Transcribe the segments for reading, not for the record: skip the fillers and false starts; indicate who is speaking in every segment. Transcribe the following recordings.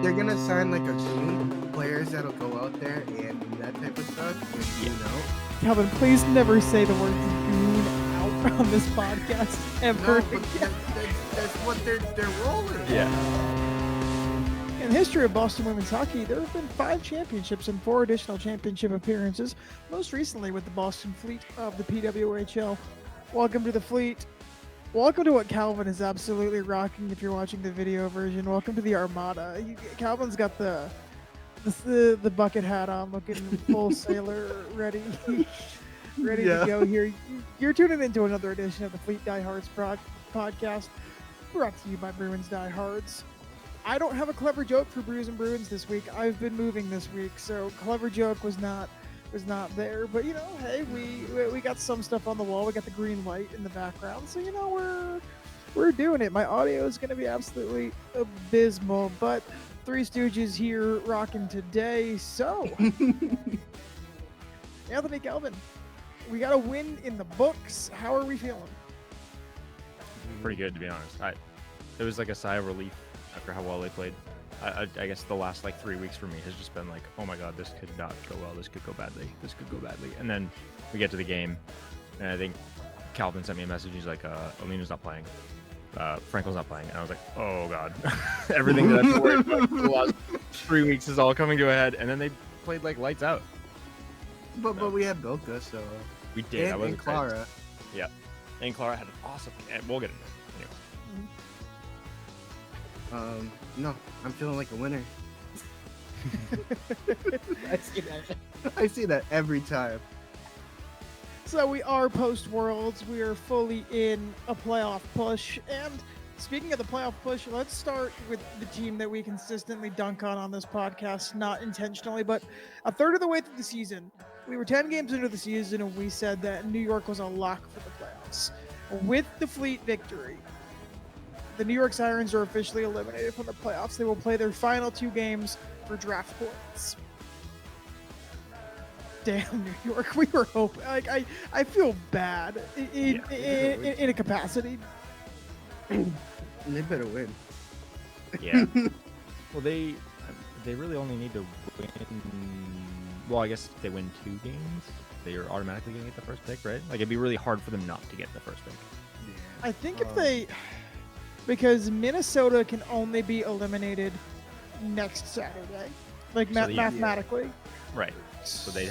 Speaker 1: they're gonna sign like a goon, players that'll go out there and do that type of stuff and you know.
Speaker 2: Kalvin, please never say the word goon out on this podcast ever.
Speaker 1: No, but that's what they're rolling.
Speaker 3: Yeah.
Speaker 2: In the history of Boston women's hockey, there have been 5 championships and 4 additional championship appearances, most recently with the Boston Fleet of the PWHL. Welcome to the Fleet. Welcome to what Kalvin is absolutely rocking if you're watching the video version. Welcome to the Armada. Kalvin's got the bucket hat on, looking full sailor, ready to go here. You're tuning into another edition of the Fleet Diehards podcast, brought to you by Bruins Diehards. I don't have a clever joke for Brews and Bruins this week. I've been moving this week, so clever joke was not there. But you know, hey, we got some stuff on the wall. We got the green light in the background, so you know we're doing it. My audio is going to be absolutely abysmal, but Three Stooges here rocking today. So Anthony, Kalvin, we got a win in the books. How are we feeling?
Speaker 3: Pretty good, to be honest. It was like a sigh of relief after how well they played. I guess the last like 3 weeks for me has just been like, oh my god, this could not go well. This could go badly. This could go badly. And then we get to the game, and I think Kalvin sent me a message. He's like, Alina's not playing. Frankel's not playing. And I was like, oh god. Everything that I've been worried about for the last 3 weeks is all coming to a head. And then they played like lights out.
Speaker 1: But we had Bilka, so
Speaker 3: we did.
Speaker 1: And Clara.
Speaker 3: Yeah. And Clara had an awesome game. We'll get into it. Anyway.
Speaker 1: No, I'm feeling like a winner. I see that every time.
Speaker 2: So we are post-Worlds. We are fully in a playoff push. And speaking of the playoff push, let's start with the team that we consistently dunk on this podcast, not intentionally, but a third of the way through the season. We were 10 games into the season, and we said that New York was a lock for the playoffs. With the Fleet victory, the New York Sirens are officially eliminated from the playoffs. They will play their final 2 games for draft points. Damn, New York, we were hoping. Like, I feel bad in a capacity.
Speaker 1: They better win.
Speaker 3: Yeah. Well, they really only need to win. Well, I guess if they win 2 games, they are automatically going to get the first pick, right? Like, it'd be really hard for them not to get the first pick.
Speaker 1: Yeah.
Speaker 2: I think if they... Because Minnesota can only be eliminated next Saturday, like mathematically.
Speaker 3: Yeah. Right. So they'd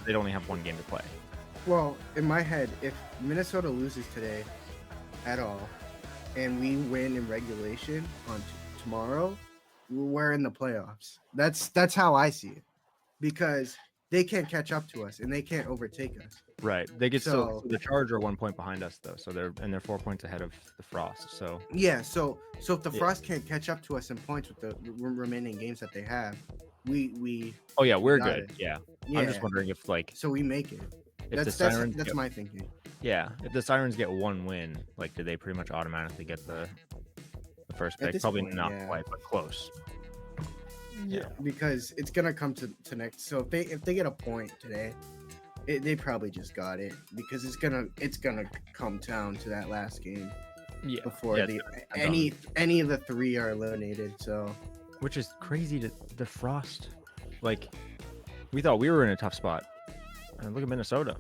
Speaker 3: they'd only have 1 game to play.
Speaker 1: Well, in my head, if Minnesota loses today at all, and we win in regulation on tomorrow, we're in the playoffs. That's how I see it, because they can't catch up to us and they can't overtake us.
Speaker 3: Right. They get so the Charge are 1 point behind us though, so they're 4 points ahead of the Frost. So
Speaker 1: yeah. So if the Frost can't catch up to us in points with the remaining games that they have, we.
Speaker 3: Oh yeah, we're good.
Speaker 1: It.
Speaker 3: Yeah.
Speaker 1: Yeah.
Speaker 3: I'm just wondering if like.
Speaker 1: So we make it. That's my thinking.
Speaker 3: Yeah. If the Sirens get 1 win, like, do they pretty much automatically get the first pick? Probably
Speaker 1: point,
Speaker 3: not quite, but close.
Speaker 2: Yeah.
Speaker 1: Because it's gonna come to next. So if they get a point today, they probably just got it, because it's gonna come down to that last game.
Speaker 3: Yeah.
Speaker 1: Before any of the 3 are eliminated. So.
Speaker 3: Which is crazy to the Frost. Like, we thought we were in a tough spot, and look at Minnesota.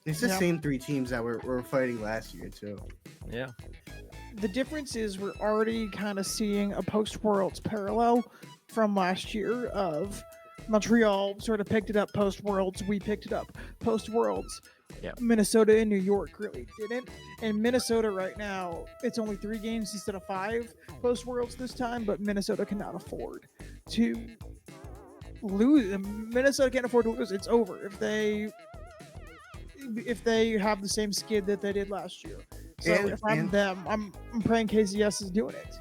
Speaker 1: It's the same 3 teams that were fighting last year too.
Speaker 3: Yeah.
Speaker 2: The difference is we're already kind of seeing a post-Worlds parallel from last year of Montreal sort of picked it up post-Worlds. We picked it up post-Worlds.
Speaker 3: Yeah.
Speaker 2: Minnesota and New York really didn't. And Minnesota right now, it's only 3 games instead of 5 post-Worlds this time, but Minnesota cannot afford to lose. Minnesota can't afford to lose. It's over if they have the same skid that they did last year. So if I'm them, I'm praying KCS is doing it.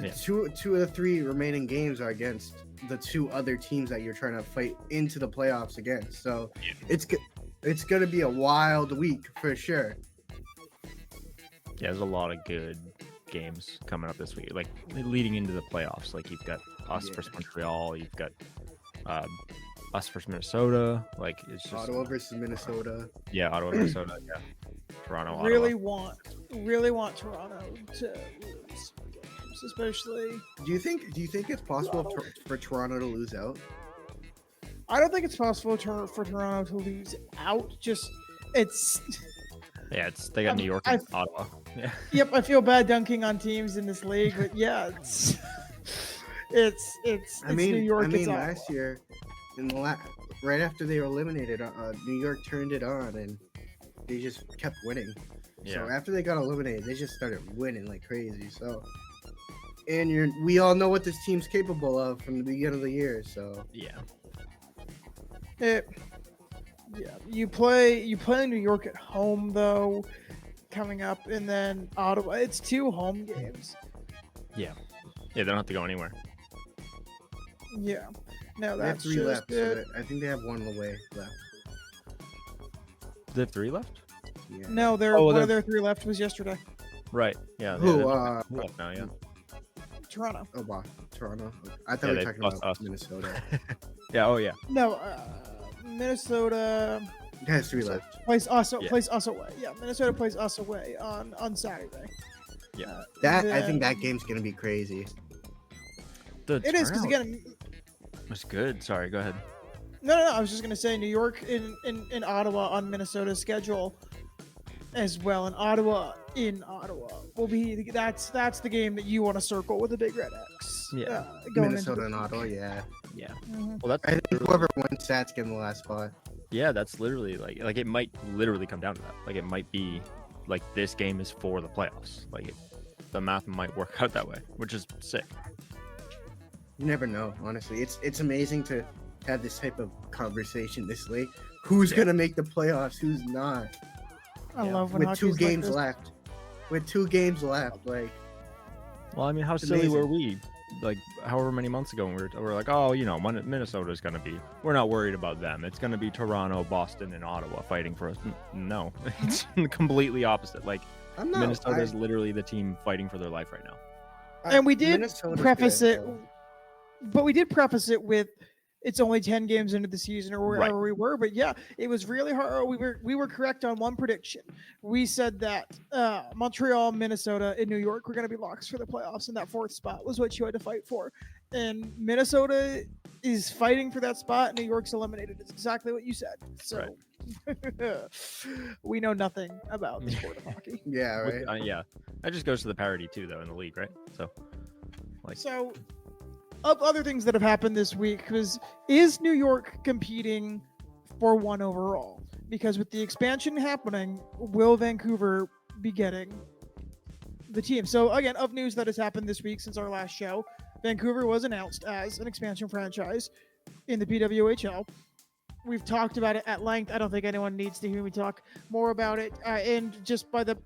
Speaker 1: Yeah. Two of the 3 remaining games are against the 2 other teams that you're trying to fight into the playoffs against. So it's going to be a wild week for sure.
Speaker 3: Yeah, there's a lot of good games coming up this week, like leading into the playoffs. Like, you've got us versus Montreal, you've got us versus Minnesota. Like, it's just
Speaker 1: Ottawa versus Minnesota.
Speaker 3: Yeah, Ottawa, Minnesota. Yeah, Toronto.
Speaker 2: Really want Toronto to lose games. especially.
Speaker 1: Do you think it's possible for Toronto to lose out?
Speaker 2: I don't think it's possible for Toronto to lose out. Just it's.
Speaker 3: Yeah, they got New York and Ottawa. Yeah.
Speaker 2: Yep, I feel bad dunking on teams in this league, but yeah, it's New York.
Speaker 1: I mean, last year, right after they were eliminated, New York turned it on and they just kept winning.
Speaker 3: Yeah.
Speaker 1: So after they got eliminated, they just started winning like crazy. So, and we all know what this team's capable of from the beginning of the year. So
Speaker 3: yeah.
Speaker 2: You play New York at home though, coming up, and then Ottawa. It's 2 home games.
Speaker 3: Yeah, they don't have to go anywhere.
Speaker 2: Yeah, no,
Speaker 1: they have
Speaker 2: that's
Speaker 1: 3
Speaker 2: just
Speaker 1: left.
Speaker 2: it.
Speaker 1: So I think they have 1 away left.
Speaker 3: They have 3 left.
Speaker 1: Yeah.
Speaker 2: No, one of their 3 left was yesterday.
Speaker 3: Right. Yeah.
Speaker 1: Who?
Speaker 3: Left now. Yeah.
Speaker 2: Toronto.
Speaker 1: Oh, wow. Toronto. I thought we were talking about Minnesota.
Speaker 3: Yeah. Oh, yeah.
Speaker 2: No, Minnesota.
Speaker 1: It has 3 left.
Speaker 2: Plays us away. Yeah, Minnesota plays us away on Saturday.
Speaker 3: Yeah.
Speaker 1: I think that game's gonna be crazy.
Speaker 2: It is because again.
Speaker 3: That's good. Sorry. Go ahead.
Speaker 2: No. I was just gonna say New York in Ottawa on Minnesota's schedule as well, and Ottawa in Ottawa will be that's the game that you want to circle with a big red X.
Speaker 3: Yeah.
Speaker 1: Minnesota and Ottawa. Yeah.
Speaker 3: Yeah.
Speaker 2: Mm-hmm.
Speaker 3: Well,
Speaker 1: I think whoever wins that's getting the last spot.
Speaker 3: Yeah, that's literally like it might literally come down to that. Like it might be like this game is for the playoffs. Like the math might work out that way, which is sick.
Speaker 1: You never know, honestly. It's amazing to have this type of conversation this late. Who's gonna make the playoffs? Who's not?
Speaker 2: I love when
Speaker 1: with 2
Speaker 2: hockey's
Speaker 1: games
Speaker 2: like this.
Speaker 1: left. With 2 games left, like.
Speaker 3: Well, I mean, how
Speaker 1: It's
Speaker 3: silly were
Speaker 1: amazing.
Speaker 3: we? Like, however many months ago, we're like, oh, Minnesota's gonna be. We're not worried about them. It's gonna be Toronto, Boston, and Ottawa fighting for us. No, it's completely opposite. Like, Minnesota is literally the team fighting for their life right now.
Speaker 2: And we did
Speaker 1: Minnesota's
Speaker 2: preface
Speaker 1: good,
Speaker 2: it,
Speaker 1: so-
Speaker 2: but we did preface it with it's only 10 games into the season or wherever
Speaker 3: Right.
Speaker 2: we were. But yeah, it was really hard. We were correct on one prediction. We said that Montreal, Minnesota, and New York were going to be locks for the playoffs, and that 4th spot was what you had to fight for. And Minnesota is fighting for that spot. New York's eliminated. It's exactly what you said. So we know nothing about the sport of hockey.
Speaker 1: Yeah, right.
Speaker 3: Yeah, that just goes to the parity too, though, in the league, right? So,
Speaker 2: So, of other things that have happened this week, is New York competing for 1 overall? Because with the expansion happening, will Vancouver be getting the team? So again, of news that has happened this week since our last show, Vancouver was announced as an expansion franchise in the PWHL. We've talked about it at length. I don't think anyone needs to hear me talk more about it. And just by the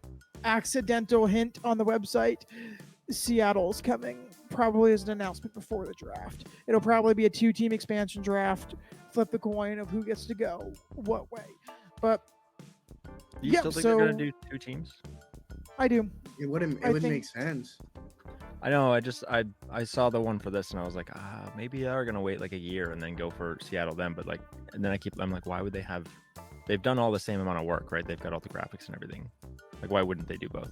Speaker 2: accidental hint on the website, Seattle's coming probably as an announcement before the draft. It'll probably be a 2-team expansion draft. Flip the coin of who gets to go what way. But
Speaker 3: do you still think they're gonna do 2 teams?
Speaker 2: I do.
Speaker 1: It wouldn't make sense.
Speaker 3: I know. I saw the one for this and I was like, maybe they're gonna wait like a year and then go for Seattle then. But like, and then I'm like, why would they have? They've done all the same amount of work, right? They've got all the graphics and everything. Like, why wouldn't they do both?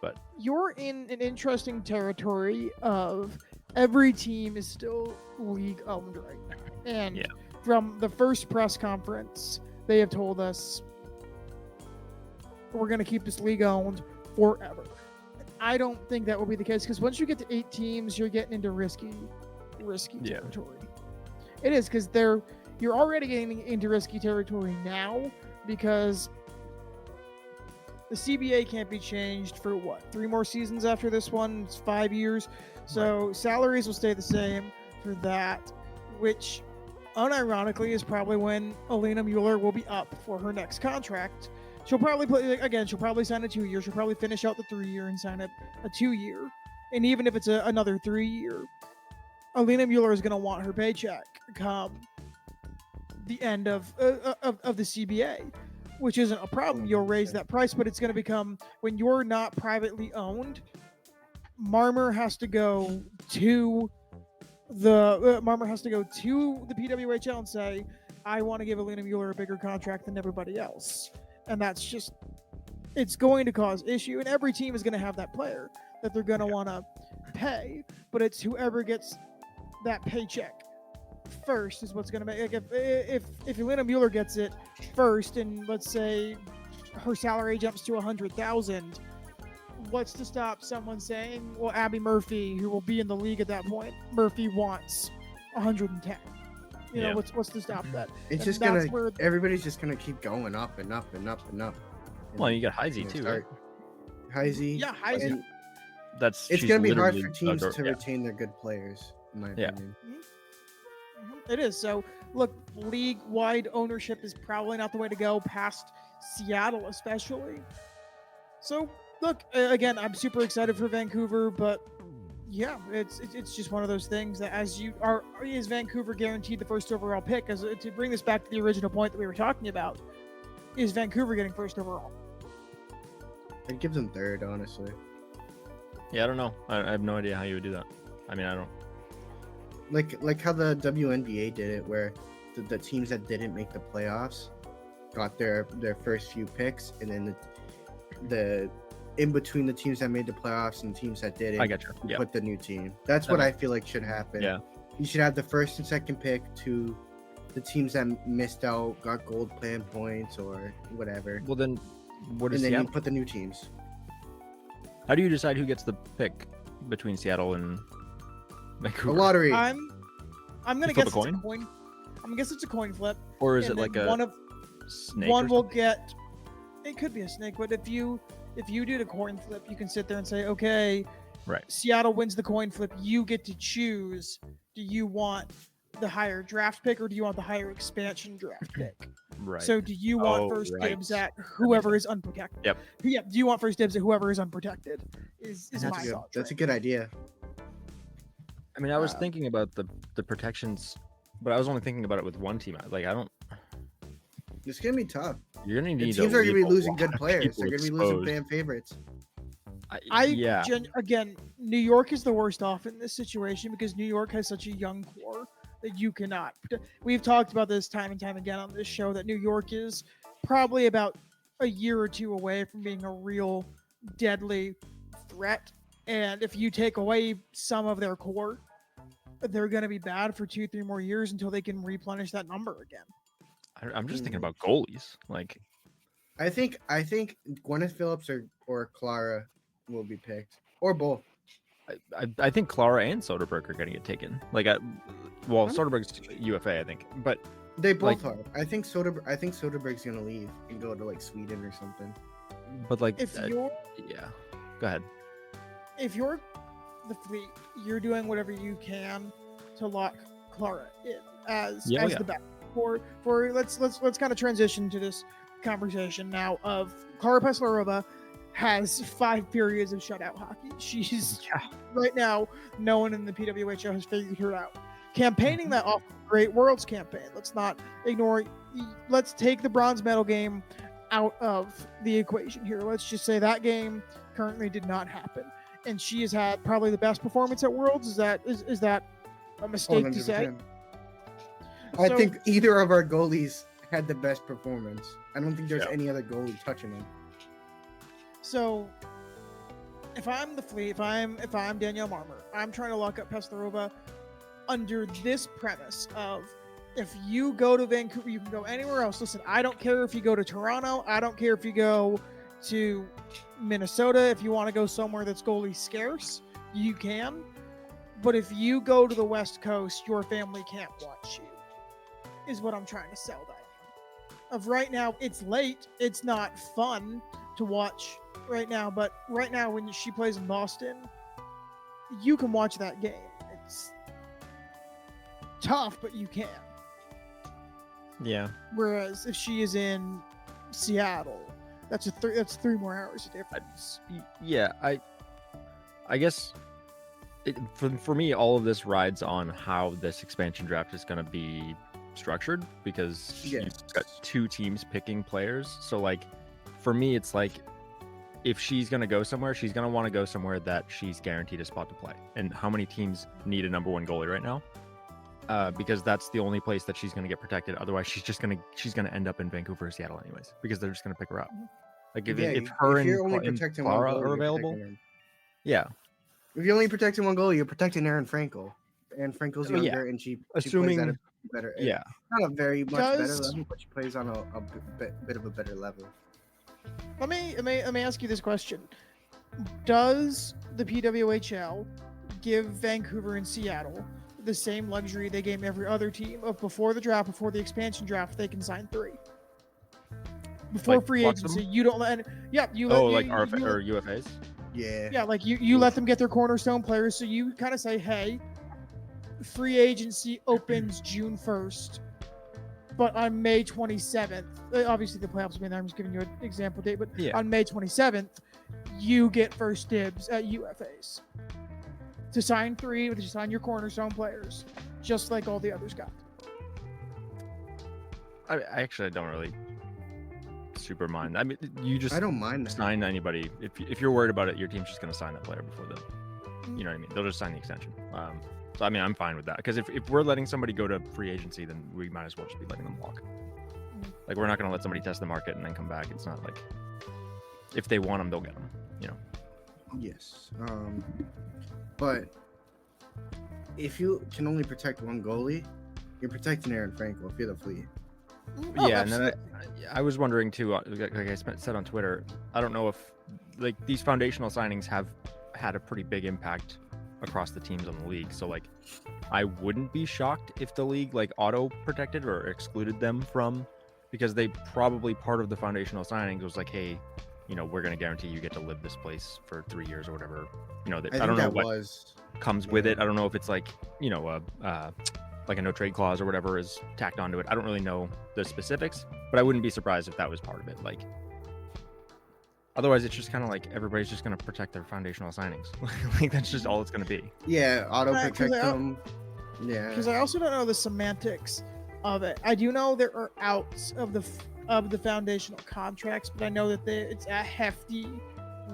Speaker 3: But
Speaker 2: you're in an interesting territory of every team is still league owned right now. And from the first press conference, they have told us we're going to keep this league owned forever. I don't think that will be the case because once you get to 8 teams, you're getting into risky territory. It is because you're already getting into risky territory now because the CBA can't be changed for 3 more seasons after this one? It's 5 years. So salaries will stay the same for that, which unironically is probably when Alina Mueller will be up for her next contract. She'll probably play again. She'll probably sign a 2-year. She'll probably finish out the 3-year and sign a 2-year. And even if it's another 3-year, Alina Mueller is going to want her paycheck come the end of the CBA. Which isn't a problem. You'll raise that price, but it's going to become when you're not privately owned. Marmer has to go to the PWHL and say, "I want to give Alina Mueller a bigger contract than everybody else," and that's just it's going to cause issue. And every team is going to have that player that they're going to want to pay, but it's whoever gets that paycheck first is what's going to make. Like if Elena Mueller gets it first, and let's say her salary jumps to 100,000, what's to stop someone saying, well, Abby Murphy, who will be in the league at that point, Murphy wants 110. You know, what's to stop that?
Speaker 1: It's
Speaker 2: And
Speaker 1: just
Speaker 2: that's
Speaker 1: gonna.
Speaker 2: where
Speaker 1: Everybody's just gonna keep going up and up and up and up.
Speaker 3: Well, you got Heisey too, right?
Speaker 1: Heisey.
Speaker 2: Yeah, Heisey.
Speaker 1: And
Speaker 3: That's
Speaker 1: it's
Speaker 3: she's
Speaker 1: gonna be hard
Speaker 3: literally
Speaker 1: for teams
Speaker 3: a-
Speaker 1: to
Speaker 3: yeah.
Speaker 1: retain their good players, in my opinion.
Speaker 2: It is. So, look, league-wide ownership is probably not the way to go past Seattle, especially. So, look, again, I'm super excited for Vancouver, but yeah, it's just one of those things that is Vancouver guaranteed the first overall pick? As to bring this back to the original point that we were talking about, is Vancouver getting first overall?
Speaker 1: I'd give them third, honestly.
Speaker 3: Yeah, I don't know. I have no idea how you would do that. I mean, I don't.
Speaker 1: Like how the WNBA did it, where the teams that didn't make the playoffs got their first few picks, and then the in between the teams that made the playoffs and teams that didn't,
Speaker 3: I get you.
Speaker 1: you
Speaker 3: Yeah.
Speaker 1: put the new team. That's what I feel like should happen.
Speaker 3: Yeah.
Speaker 1: You should have the first and second pick to the teams that missed out, got gold plan points or whatever,
Speaker 3: Well, then, what is
Speaker 1: and then you
Speaker 3: Seattle?
Speaker 1: put the new teams.
Speaker 3: How do you decide who gets the pick between Seattle and
Speaker 1: A
Speaker 3: Vancouver?
Speaker 1: lottery.
Speaker 2: I'm gonna
Speaker 3: You flip
Speaker 2: guess
Speaker 3: a
Speaker 2: it's
Speaker 3: coin?
Speaker 2: a coin. I'm gonna guess it's a coin flip.
Speaker 3: Or is
Speaker 2: and
Speaker 3: it like
Speaker 2: then
Speaker 3: a
Speaker 2: one
Speaker 3: snake?
Speaker 2: will
Speaker 3: or something?
Speaker 2: get. It could be a snake, but if you do the coin flip, you can sit there and say, okay,
Speaker 3: Right.
Speaker 2: Seattle wins the coin flip. You get to choose. Do you want the higher draft pick or do you want the higher expansion draft pick?
Speaker 3: Right.
Speaker 2: So do you want
Speaker 3: Oh,
Speaker 2: first
Speaker 3: right.
Speaker 2: dibs at whoever is unprotected?
Speaker 3: Yep.
Speaker 2: Yeah. Do you want first dibs at whoever is unprotected? Is my thought.
Speaker 1: That's a good idea.
Speaker 3: I mean, I was thinking about the protections, but I was only thinking about it with one team. Like, I don't.
Speaker 1: It's gonna be tough.
Speaker 3: You're gonna
Speaker 1: The
Speaker 3: need.
Speaker 1: teams
Speaker 3: to
Speaker 1: are gonna be
Speaker 3: leave a
Speaker 1: losing
Speaker 3: lot
Speaker 1: good
Speaker 3: of
Speaker 1: players.
Speaker 3: people
Speaker 1: They're gonna be losing
Speaker 3: exposed.
Speaker 1: fan favorites.
Speaker 3: Yeah.
Speaker 2: Again, New York is the worst off in this situation because New York has such a young core that you cannot. We've talked about this time and time again on this show that New York is probably about a year or two away from being a real deadly threat. And if you take away some of their core, they're going to be bad for 2-3 more years until they can replenish that number again.
Speaker 3: I'm just thinking about goalies. Like,
Speaker 1: I think Gwyneth Phillips or Clara will be picked, or both.
Speaker 3: I think Clara and Soderbergh are gonna get taken. Like, Soderbergh's UFA, I think, but
Speaker 1: They both
Speaker 3: Like-
Speaker 1: are. I think Soderbergh's gonna leave and go to like Sweden or something.
Speaker 3: like,
Speaker 2: If you're
Speaker 3: yeah. Go ahead.
Speaker 2: if you're the Fleet, you're doing whatever you can to lock Clara in as the back. For let's kind of transition to this conversation now of Clara Peslarova has 5 periods of shutout hockey. She's right now, no one in the PWHL has figured her out. Campaigning that off Great Worlds campaign. Let's not ignore. Let's take the bronze medal game out of the equation here. Let's just say that game currently did not happen, and she has had probably the best performance at Worlds. Is that a mistake to say?
Speaker 1: 100%. I
Speaker 2: So-
Speaker 1: think either of our goalies had the best performance. I don't think there's
Speaker 3: Yeah.
Speaker 1: any other goalie touching him.
Speaker 2: So, if I'm the Fleet, if I'm Danielle Marmer, I'm trying to lock up Peslarova under this premise of if you go to Vancouver, you can go anywhere else. Listen, I don't care if you go to Toronto. I don't care if you go to Minnesota. If you want to go somewhere that's goalie scarce, you can. But if you go to the West Coast, your family can't watch you, is what I'm trying to sell that. Of right now, it's late. It's not fun to watch right now, but right now when she plays in Boston, you can watch that game. It's tough, but you can.
Speaker 3: Yeah.
Speaker 2: Whereas if she is in Seattle, that's 3 more hours of difference.
Speaker 3: Yeah. I guess for me, all of this rides on how this expansion draft is going to be structured because
Speaker 1: Yes.
Speaker 3: you've got 2 teams picking players. So, like, for me, it's like if she's going to go somewhere, she's going to want to go somewhere that she's guaranteed a spot to play. And how many teams need a number 1 goalie right now? Because that's the only place that she's going to get protected. Otherwise, she's gonna end up in Vancouver or Seattle anyways, because they're just going to pick her up. Like if her
Speaker 1: you're only
Speaker 3: and
Speaker 1: protecting one
Speaker 3: Clara
Speaker 1: goalie,
Speaker 3: are
Speaker 1: you're
Speaker 3: available,
Speaker 1: protecting them.
Speaker 3: yeah.
Speaker 1: If you're only protecting one goalie, you're protecting Aaron Frankel. And Frankel's
Speaker 3: Oh, yeah.
Speaker 1: younger, and she plays
Speaker 3: Assuming-
Speaker 1: at a better,
Speaker 3: Yeah.
Speaker 1: not a very much better
Speaker 2: Does-
Speaker 1: level, but she plays on a bit of a better level.
Speaker 2: Let me ask you this question: does the PWHL give Vancouver and Seattle the same luxury they gave every other team of before the draft, before the expansion draft, they can sign 3? Before
Speaker 3: Like,
Speaker 2: free
Speaker 3: flux them?
Speaker 2: agency, you don't let. Yeah, you let.
Speaker 3: Oh,
Speaker 2: you,
Speaker 3: like
Speaker 2: you,
Speaker 3: RFA
Speaker 2: you
Speaker 3: or UFAs?
Speaker 1: Yeah.
Speaker 2: Yeah, like you let them get their cornerstone players, so you kind of say, hey, free agency opens June 1st, but on May 27th, obviously the playoffs will be there, I'm just giving you an example date, but
Speaker 3: Yeah.
Speaker 2: on May 27th, you get first dibs at UFAs to sign 3, to sign your cornerstone players, just like all the others got.
Speaker 3: I actually don't really super mind. I mean, you just
Speaker 1: I don't mind that.
Speaker 3: sign anybody. If you're worried about it, your team's just going to sign that player before the, you know what I mean? They'll just sign the extension. So I mean, I'm fine with that, because if we're letting somebody go to free agency, then we might as well just be letting them walk. Like, we're not going to let somebody test the market and then come back. It's not like, if they want them, they'll get them. You know.
Speaker 1: Yes. But if you can only protect one goalie, you're protecting Aaron Frankel if you're the Fleet.
Speaker 2: Oh,
Speaker 3: Yeah, and then
Speaker 2: absolutely.
Speaker 3: I was wondering too, like I said on Twitter, I don't know if like these foundational signings have had a pretty big impact across the teams on the league. So like, I wouldn't be shocked if the league like auto protected or excluded them from, because they probably, part of the foundational signings was like, hey, you know, we're going to guarantee you get to live this place for 3 years or whatever. You know, I don't know what comes with it. I don't know if it's like, you know, like a no trade clause or whatever is tacked onto it. I don't really know the specifics, but I wouldn't be surprised if that was part of it. Like, otherwise it's just kind of like everybody's just going to protect their foundational signings. Like, that's just all it's going to be.
Speaker 1: Yeah, auto
Speaker 2: Right, 'cause
Speaker 1: protect
Speaker 2: I-
Speaker 1: them. Yeah.
Speaker 2: Because I also don't know the semantics of it. I do know there are outs of the foundational contracts, but I know that it's a hefty,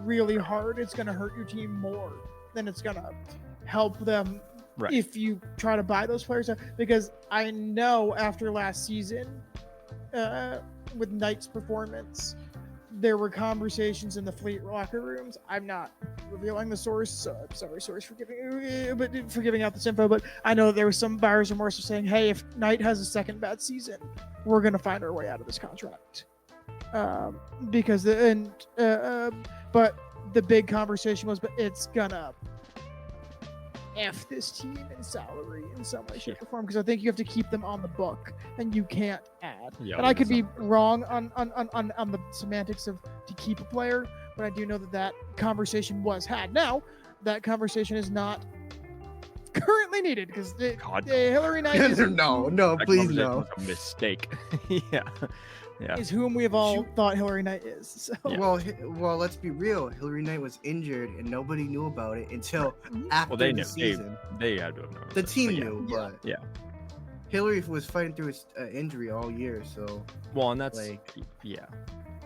Speaker 2: really hard. It's going to hurt your team more than it's going to help them.
Speaker 3: Right.
Speaker 2: If you try to buy those players, because I know after last season, with Knight's performance, there were conversations in the Fleet locker rooms. I'm not revealing the source, so I'm sorry, source, for giving out this info. But I know there was some buyer's remorse of saying, "Hey, if Knight has a second bad season, we're gonna find our way out of this contract." But the big conversation was, but it's gonna F this team in salary in some way, shape, or form, because I think you have to keep them on the book and you can't add.
Speaker 3: Yeah,
Speaker 2: And I could be wrong on the semantics of to keep a player, but I do know that conversation was had. Now, that conversation is not currently needed because Hillary Knight is,
Speaker 1: no,
Speaker 3: That
Speaker 1: please
Speaker 3: conversation
Speaker 1: no.
Speaker 3: was a mistake. Yeah.
Speaker 2: is whom we have all thought Hillary Knight is. So.
Speaker 3: Yeah.
Speaker 1: Well, let's be real. Hillary Knight was injured, and nobody knew about it until after
Speaker 3: Well, they
Speaker 1: the
Speaker 3: knew.
Speaker 1: season.
Speaker 3: They had to have known.
Speaker 1: The
Speaker 3: but
Speaker 1: team
Speaker 3: yeah.
Speaker 1: knew, but
Speaker 3: Yeah.
Speaker 1: Hillary was fighting through his injury all year, so
Speaker 3: Well, and that's
Speaker 1: Like,
Speaker 3: yeah.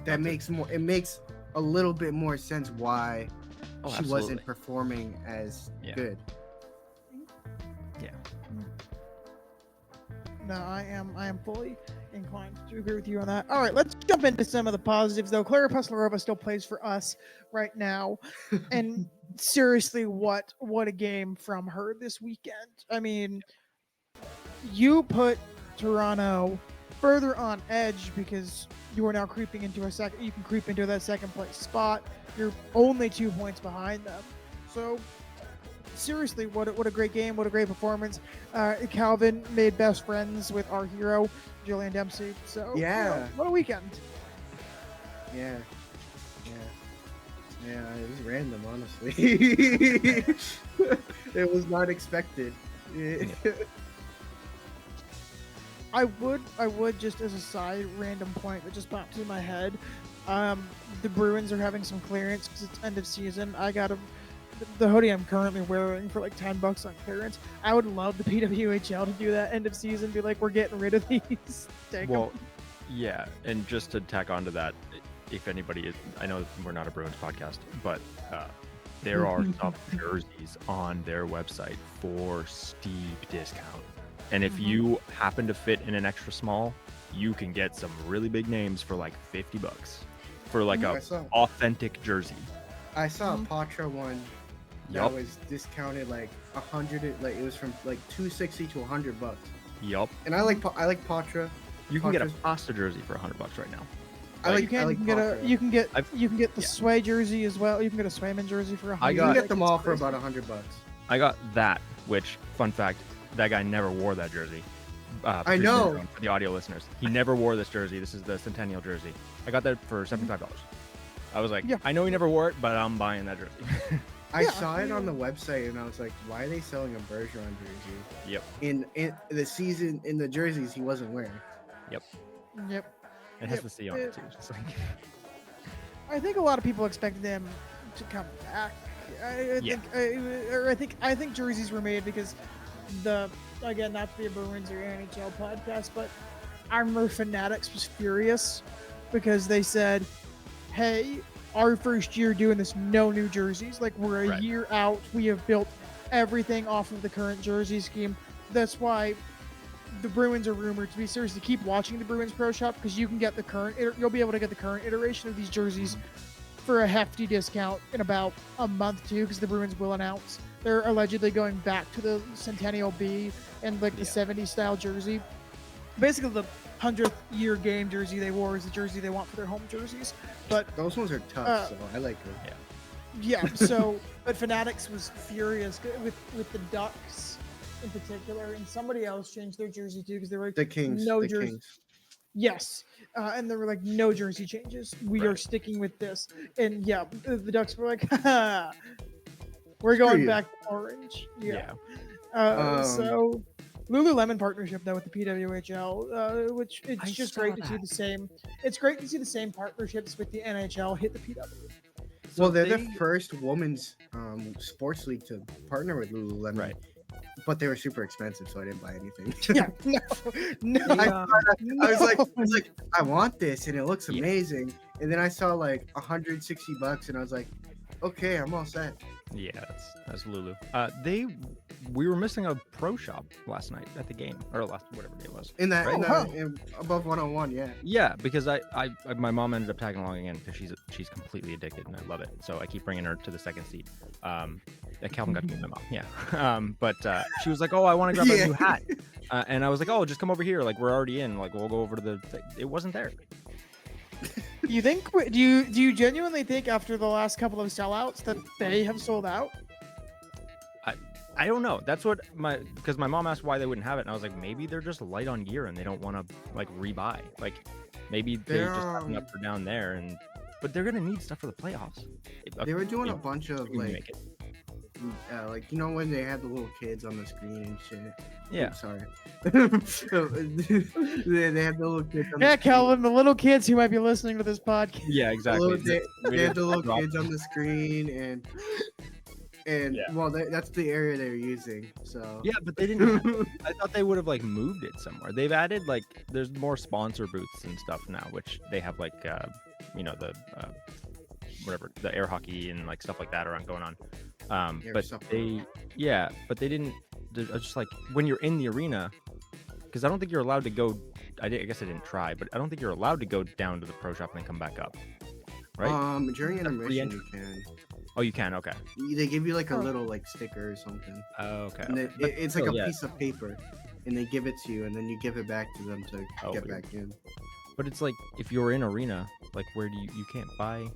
Speaker 1: that makes more. It makes a little bit more sense why
Speaker 3: Oh,
Speaker 1: she
Speaker 3: absolutely.
Speaker 1: wasn't performing as
Speaker 3: Yeah.
Speaker 1: good.
Speaker 3: Yeah.
Speaker 2: No, I am fully inclined to agree with you on that. All right, let's jump into some of the positives, though. Clara Puslarova still plays for us right now, and seriously, what a game from her this weekend. I mean, you put Toronto further on edge because you are now creeping into a second. You can creep into that second place spot. You're only 2 points behind them, so. Seriously, what a great game, what a great performance. Kalvin made best friends with our hero, Jillian Dempsey. So
Speaker 1: Yeah.
Speaker 2: what a weekend.
Speaker 1: Yeah, it was random, honestly. It was not expected.
Speaker 2: I would just as a side random point that just popped in my head. The Bruins are having some clearance because it's end of season. I got the hoodie I'm currently wearing for like $10 on clearance. I would love the PWHL to do that end of season, be like, we're getting rid of these. Take 'em.
Speaker 3: Well, yeah, and just to tack onto that, if anybody is, I know we're not a Bruins podcast, but there are some jerseys on their website for steep discount. And if you happen to fit in an extra small, you can get some really big names for like $50 for like
Speaker 1: I
Speaker 3: a
Speaker 1: saw-
Speaker 3: authentic jersey.
Speaker 1: I saw a Patra one that was discounted like $100. Like it was from like $260 to $100.
Speaker 3: Yup.
Speaker 1: And I like Patra.
Speaker 3: You can get a
Speaker 1: Patra's-
Speaker 3: pasta jersey for $100 right now.
Speaker 2: You can get the Sway jersey as well. You can get a Swayman jersey for $100.
Speaker 1: You can get them all for about $100.
Speaker 3: I got that, which, fun fact, that guy never wore that jersey.
Speaker 1: I know.
Speaker 3: For the audio listeners, he never wore this jersey. This is the Centennial jersey. I got that for $75. I was like, I know he never wore it, but I'm buying that jersey.
Speaker 1: I saw it on the website and I was like, why are they selling a Bergeron jersey?
Speaker 3: Yep.
Speaker 1: In the season, in the jerseys he wasn't wearing.
Speaker 3: Yep. It has the C on it too. Just like...
Speaker 2: I think a lot of people expected them to come back. I think jerseys were made because again, not to be a Bruins or NHL podcast, but Armor Fanatics was furious because they said, hey, our first year doing this, no new jerseys. Like, we're a year out. We have built everything off of the current jersey scheme. That's why the Bruins are rumored to be seriously keep watching the Bruins Pro Shop because you can get you'll be able to get the current iteration of these jerseys for a hefty discount in about a month too, because the Bruins will announce they're allegedly going back to the Centennial B and like the 70s style jersey. Basically, the 100th year game jersey they wore is the jersey they want for their home jerseys. But
Speaker 1: those ones are tough, so I like them.
Speaker 2: But Fanatics was furious with the Ducks in particular, and somebody else changed their jersey too because they were like,
Speaker 1: the Kings. Kings.
Speaker 2: Yes, and there were like no jersey changes. We are sticking with this, and the Ducks were like, we're going back to orange. So Lululemon partnership though with the PWHL, which it's just great to see the same. It's great to see the same partnerships with the NHL hit the PW.
Speaker 1: So well, they're the first women's sports league to partner with Lululemon. Right. But they were super expensive, so I didn't buy anything. I was like, I want this, and it looks amazing. And then I saw like $160, and I was like, okay, I'm all set.
Speaker 3: Yeah, that's Lulu. We were missing a pro shop last night at the game, or whatever day it was.
Speaker 1: In above 101, yeah.
Speaker 3: Yeah, because my mom ended up tagging along again because she's completely addicted, and I love it. So I keep bringing her to the second seat. Calvin got to meet my mom, but she was like, "Oh, I want to grab a new hat," and I was like, "Oh, just come over here. Like we're already in. Like we'll go over to It wasn't there.
Speaker 2: Do you genuinely think after the last couple of sellouts that they have sold out?
Speaker 3: I don't know. That's what because my mom asked why they wouldn't have it, and I was like, maybe they're just light on gear and they don't want to like rebuy. Like maybe they just have enough for down there, but they're gonna need stuff for the playoffs.
Speaker 1: They were doing a bunch of like when they had the little kids on the screen and shit.
Speaker 3: Yeah.
Speaker 1: Oops, sorry. they had the little kids on the screen.
Speaker 2: Calvin, the little kids who might be listening to this podcast.
Speaker 3: Yeah, exactly.
Speaker 1: They had the little kids on the screen and well, that's the area they were using. So
Speaker 3: yeah, but they didn't. I thought they would have like moved it somewhere. They've added like there's more sponsor booths and stuff now, which they have like the whatever the air hockey and like stuff like that are going on. But they didn't. Just like when you're in the arena, because I don't think you're allowed to go. I guess I didn't try, but I don't think you're allowed to go down to the pro shop and then come back up. Right?
Speaker 1: During intermission you can.
Speaker 3: Oh, you can. Okay.
Speaker 1: They give you like a little like sticker or something.
Speaker 3: Oh, okay.
Speaker 1: And it's like a piece of paper, and they give it to you, and then you give it back to them to get back in.
Speaker 3: But it's like if you're in arena, like where do you can't buy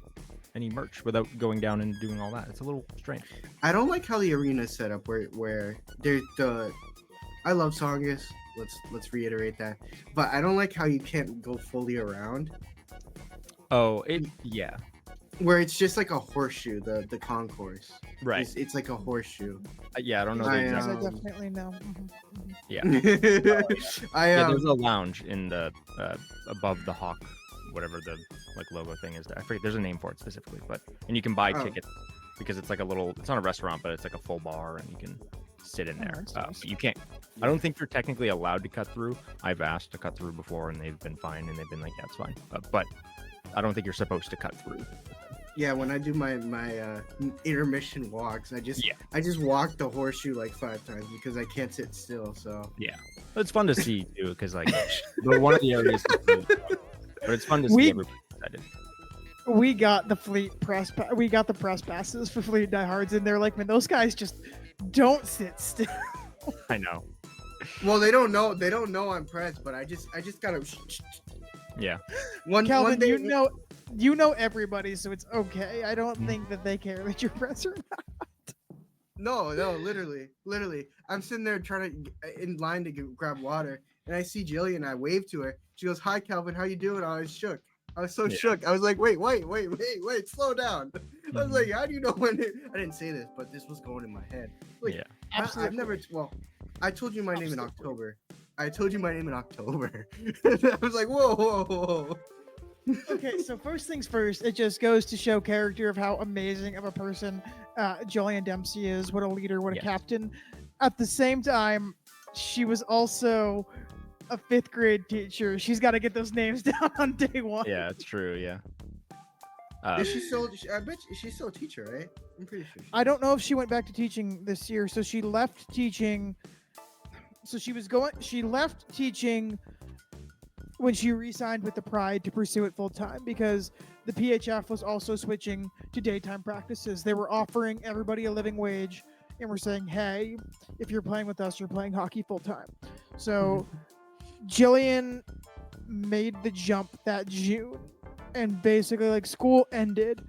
Speaker 3: any merch without going down and doing all that. It's a little strange.
Speaker 1: I don't like how the arena is set up where there's I love Songus. Let's reiterate that. But I don't like how you can't go fully around.
Speaker 3: Oh,
Speaker 1: where it's just like a horseshoe, the concourse.
Speaker 3: Right.
Speaker 1: It's like a horseshoe.
Speaker 3: Yeah, I don't know.
Speaker 2: I definitely know.
Speaker 3: Yeah.
Speaker 1: There's
Speaker 3: a lounge in the above the Hawk, whatever the like logo thing is there. I forget. There's a name for it specifically, and you can buy tickets because it's like it's not a restaurant, but it's like a full bar, and you can sit in there. But you can't. I don't think you're technically allowed to cut through. I've asked to cut through before, and they've been fine, and they've been like, yeah, it's fine. But I don't think you're supposed to cut through.
Speaker 1: Yeah, when I do my intermission walks, I just walk the horseshoe like 5 times because I can't sit still. So
Speaker 3: yeah, it's fun to see too because like one of the areas, but it's fun to see everybody excited.
Speaker 2: we got the Fleet we got the press passes for Fleet Diehards, and they're like, man, those guys just don't sit still.
Speaker 3: I know.
Speaker 1: Well, they don't know I'm pressed, but I just gotta.
Speaker 3: Yeah.
Speaker 2: Kalvin,
Speaker 1: day,
Speaker 2: you know everybody, so it's okay. I don't think that they care that you're press or not.
Speaker 1: No, literally. I'm sitting there trying to in line to grab water, and I see Jillian. I wave to her. She goes, "Hi, Kalvin. How you doing?" I was shook. I was so shook. I was like, "Wait, slow down." I was like, "How do you know when?" I didn't say this, but this was going in my head. Like,
Speaker 2: Absolutely.
Speaker 1: I've never. Well, I told you my name in October. I was like, whoa.
Speaker 2: Okay, so first things first, it just goes to show character of how amazing of a person Jillian Dempsey is. What a leader, what a captain. At the same time, she was also a 5th grade teacher. She's got to get those names down on day one.
Speaker 3: Yeah, it's true. Yeah.
Speaker 1: Is she still? I bet she's still a teacher, right? I'm pretty sure.
Speaker 2: I don't know if she went back to teaching this year. So she left teaching. So she left teaching when she re-signed with the Pride to pursue it full time because the PHF was also switching to daytime practices. They were offering everybody a living wage and were saying, hey, if you're playing with us, you're playing hockey full time. So Jillian made the jump that June, and basically like school ended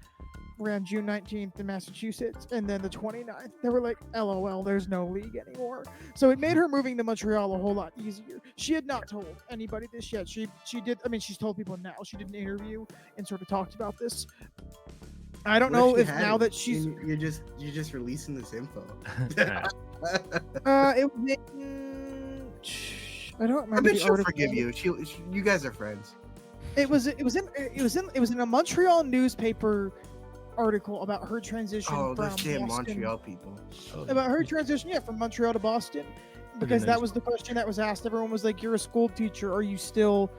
Speaker 2: around June 19th in Massachusetts, and then the 29th they were like, LOL, there's no league anymore. So it made her moving to Montreal a whole lot easier. She had not told anybody this yet. She did. I mean, she's told people now. She did an interview and sort of talked about this. I don't know if now that she's
Speaker 1: you're just releasing this info.
Speaker 2: It was I don't remember.
Speaker 1: I bet
Speaker 2: the
Speaker 1: she'll
Speaker 2: article.
Speaker 1: forgive you. You guys are friends.
Speaker 2: It was in a Montreal newspaper article about her transition from
Speaker 1: those damn
Speaker 2: Boston,
Speaker 1: Montreal people.
Speaker 2: about her transition, from Montreal to Boston, because that was the question that was asked. Everyone was like, "You're a school teacher. Are you still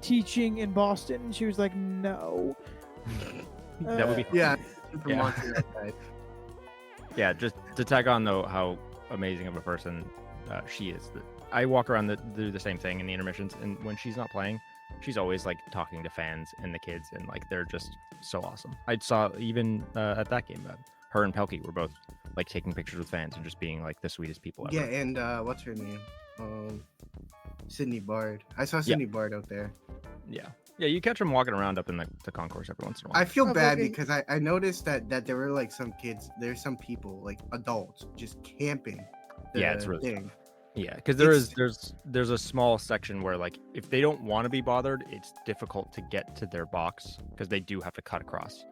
Speaker 2: teaching in Boston?" And she was like, "No."
Speaker 3: That would be
Speaker 1: From Montreal.
Speaker 3: Yeah, just to tag on though how amazing of a person she is. I walk around do the same thing in the intermissions, and when she's not playing, she's always like talking to fans and the kids, and like they're just so awesome. I saw even at that game that her and Pelkey were both like taking pictures with fans and just being like the sweetest people ever.
Speaker 1: Yeah, and what's her name? Sydney Bard. I saw Sydney Bard out there.
Speaker 3: Yeah, you catch them walking around up in the concourse every once in a while.
Speaker 1: I feel bad because I noticed that there were like some kids. There's some people like adults just camping.
Speaker 3: It's really tough. Yeah, because there's a small section where like if they don't want to be bothered, it's difficult to get to their box because they do have to cut across.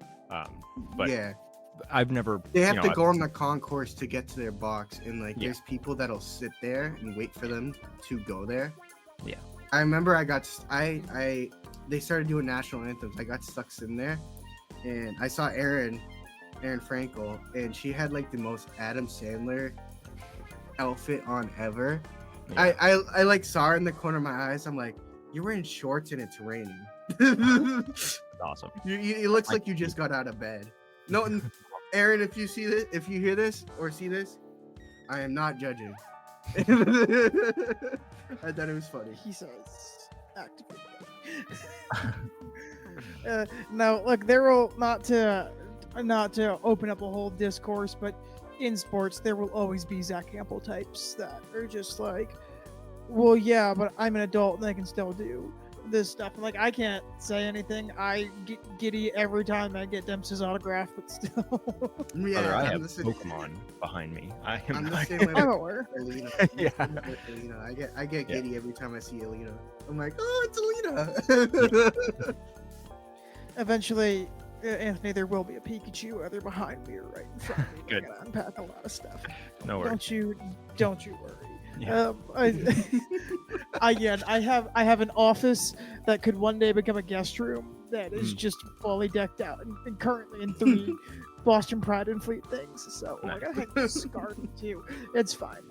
Speaker 3: But yeah, I've never.
Speaker 1: They have to go on the concourse to get to their box, and like there's people that'll sit there and wait for them to go there.
Speaker 3: Yeah,
Speaker 1: I remember they started doing national anthems. I got stuck sitting there, and I saw Erin Frankel, and she had like the most Adam Sandler outfit on ever. I like saw her in the corner of my eyes. I'm like, you're wearing shorts and it's raining.
Speaker 3: Awesome.
Speaker 1: It looks like you just got out of bed. No, Aaron, if you see this, if you hear this or see this, I am not judging. I thought it was funny.
Speaker 2: He says, activate. No, look, there will not to open up a whole discourse, but in sports, there will always be Zach Campbell types that are just like, well, yeah, but I'm an adult and I can still do this stuff. And like, I can't say anything. I get giddy every time I get Dempsey's autograph, but still.
Speaker 1: Yeah,
Speaker 3: Brother, I have Pokemon behind me. I'm
Speaker 1: the same way.
Speaker 2: I'm aware.
Speaker 1: I get giddy every time I see Alina. I'm like, oh, it's Alina.
Speaker 2: Eventually, Anthony, there will be a Pikachu either behind me or right in front of me.
Speaker 3: Good.
Speaker 2: I'm gonna unpack a lot of stuff.
Speaker 3: No worries.
Speaker 2: Don't you worry.
Speaker 3: Yeah.
Speaker 2: I have an office that could one day become a guest room that is just fully decked out and currently in 3 Boston Pride and Fleet things. So like, I hang this garden too. It's fine.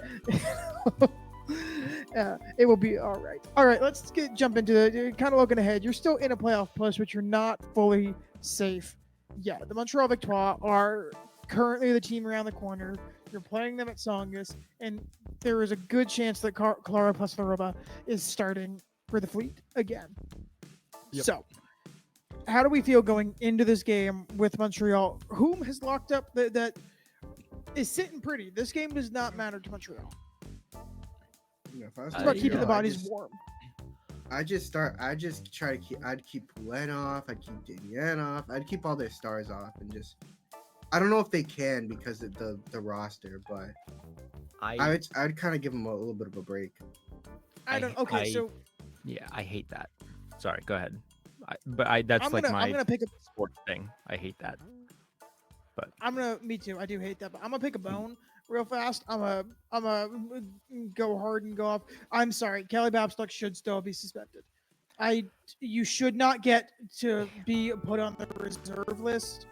Speaker 2: It will be all right. All right, let's jump into the kind of looking ahead. You're still in a playoff push, but you're not fully safe yet. The Montreal Victoire are currently the team around the corner. You're playing them at Songus, and there is a good chance that Clara Plaslarova is starting for the Fleet again. Yep. So, how do we feel going into this game with Montreal? Whom has locked up that is sitting pretty? This game does not matter to Montreal.
Speaker 1: If I was
Speaker 2: It's about keeping the
Speaker 1: Montreal,
Speaker 2: bodies warm.
Speaker 1: I'd just try to I'd keep Poulin off, I'd keep Daniel off, I'd keep all their stars off, and just, I don't know if they can because of the roster, but I'd kind of give them a little bit of a break.
Speaker 3: Yeah, I hate that. Sorry, go ahead. That's my sports thing. I hate that. But
Speaker 2: me too. I do hate that. But I'm gonna pick a bone real fast. I'm gonna go hard and go off. I'm sorry, Kelly Babstock should still be suspended. You should not get to be put on the reserve list.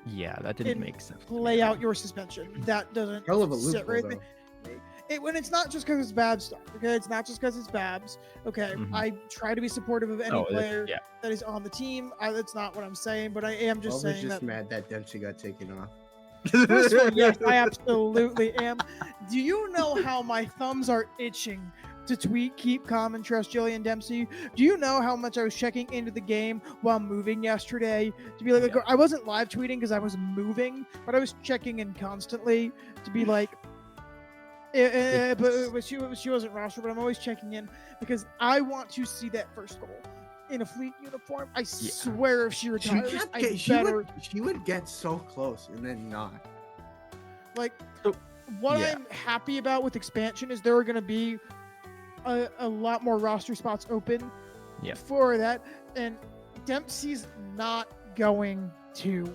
Speaker 3: Yeah, that didn't make sense.
Speaker 2: Play out your suspension. That doesn't
Speaker 1: Hell of a
Speaker 2: sit
Speaker 1: loophole,
Speaker 2: right. When it's not just because it's Babs, okay? It's not just because it's Babs, okay?
Speaker 3: Mhm.
Speaker 2: I try to be supportive of any player that is on the team. That's not what I'm saying, but I am just saying
Speaker 1: just
Speaker 2: that.
Speaker 1: mad that Dempsey got taken off.
Speaker 2: First of all, yes, I absolutely am. Do you know how my thumbs are itching to tweet "Keep calm and trust Jillian Dempsey"? Do you know how much I was checking into the game while moving yesterday to be like, I wasn't live tweeting because I was moving, but I was checking in constantly to be like. But she wasn't rostered, but I'm always checking in because I want to see that first goal in a Fleet uniform. I swear, if she retires,
Speaker 1: she would get so close and then not.
Speaker 2: Like, I'm happy about with expansion is there are going to be a lot more roster spots open for that, and Dempsey's not going to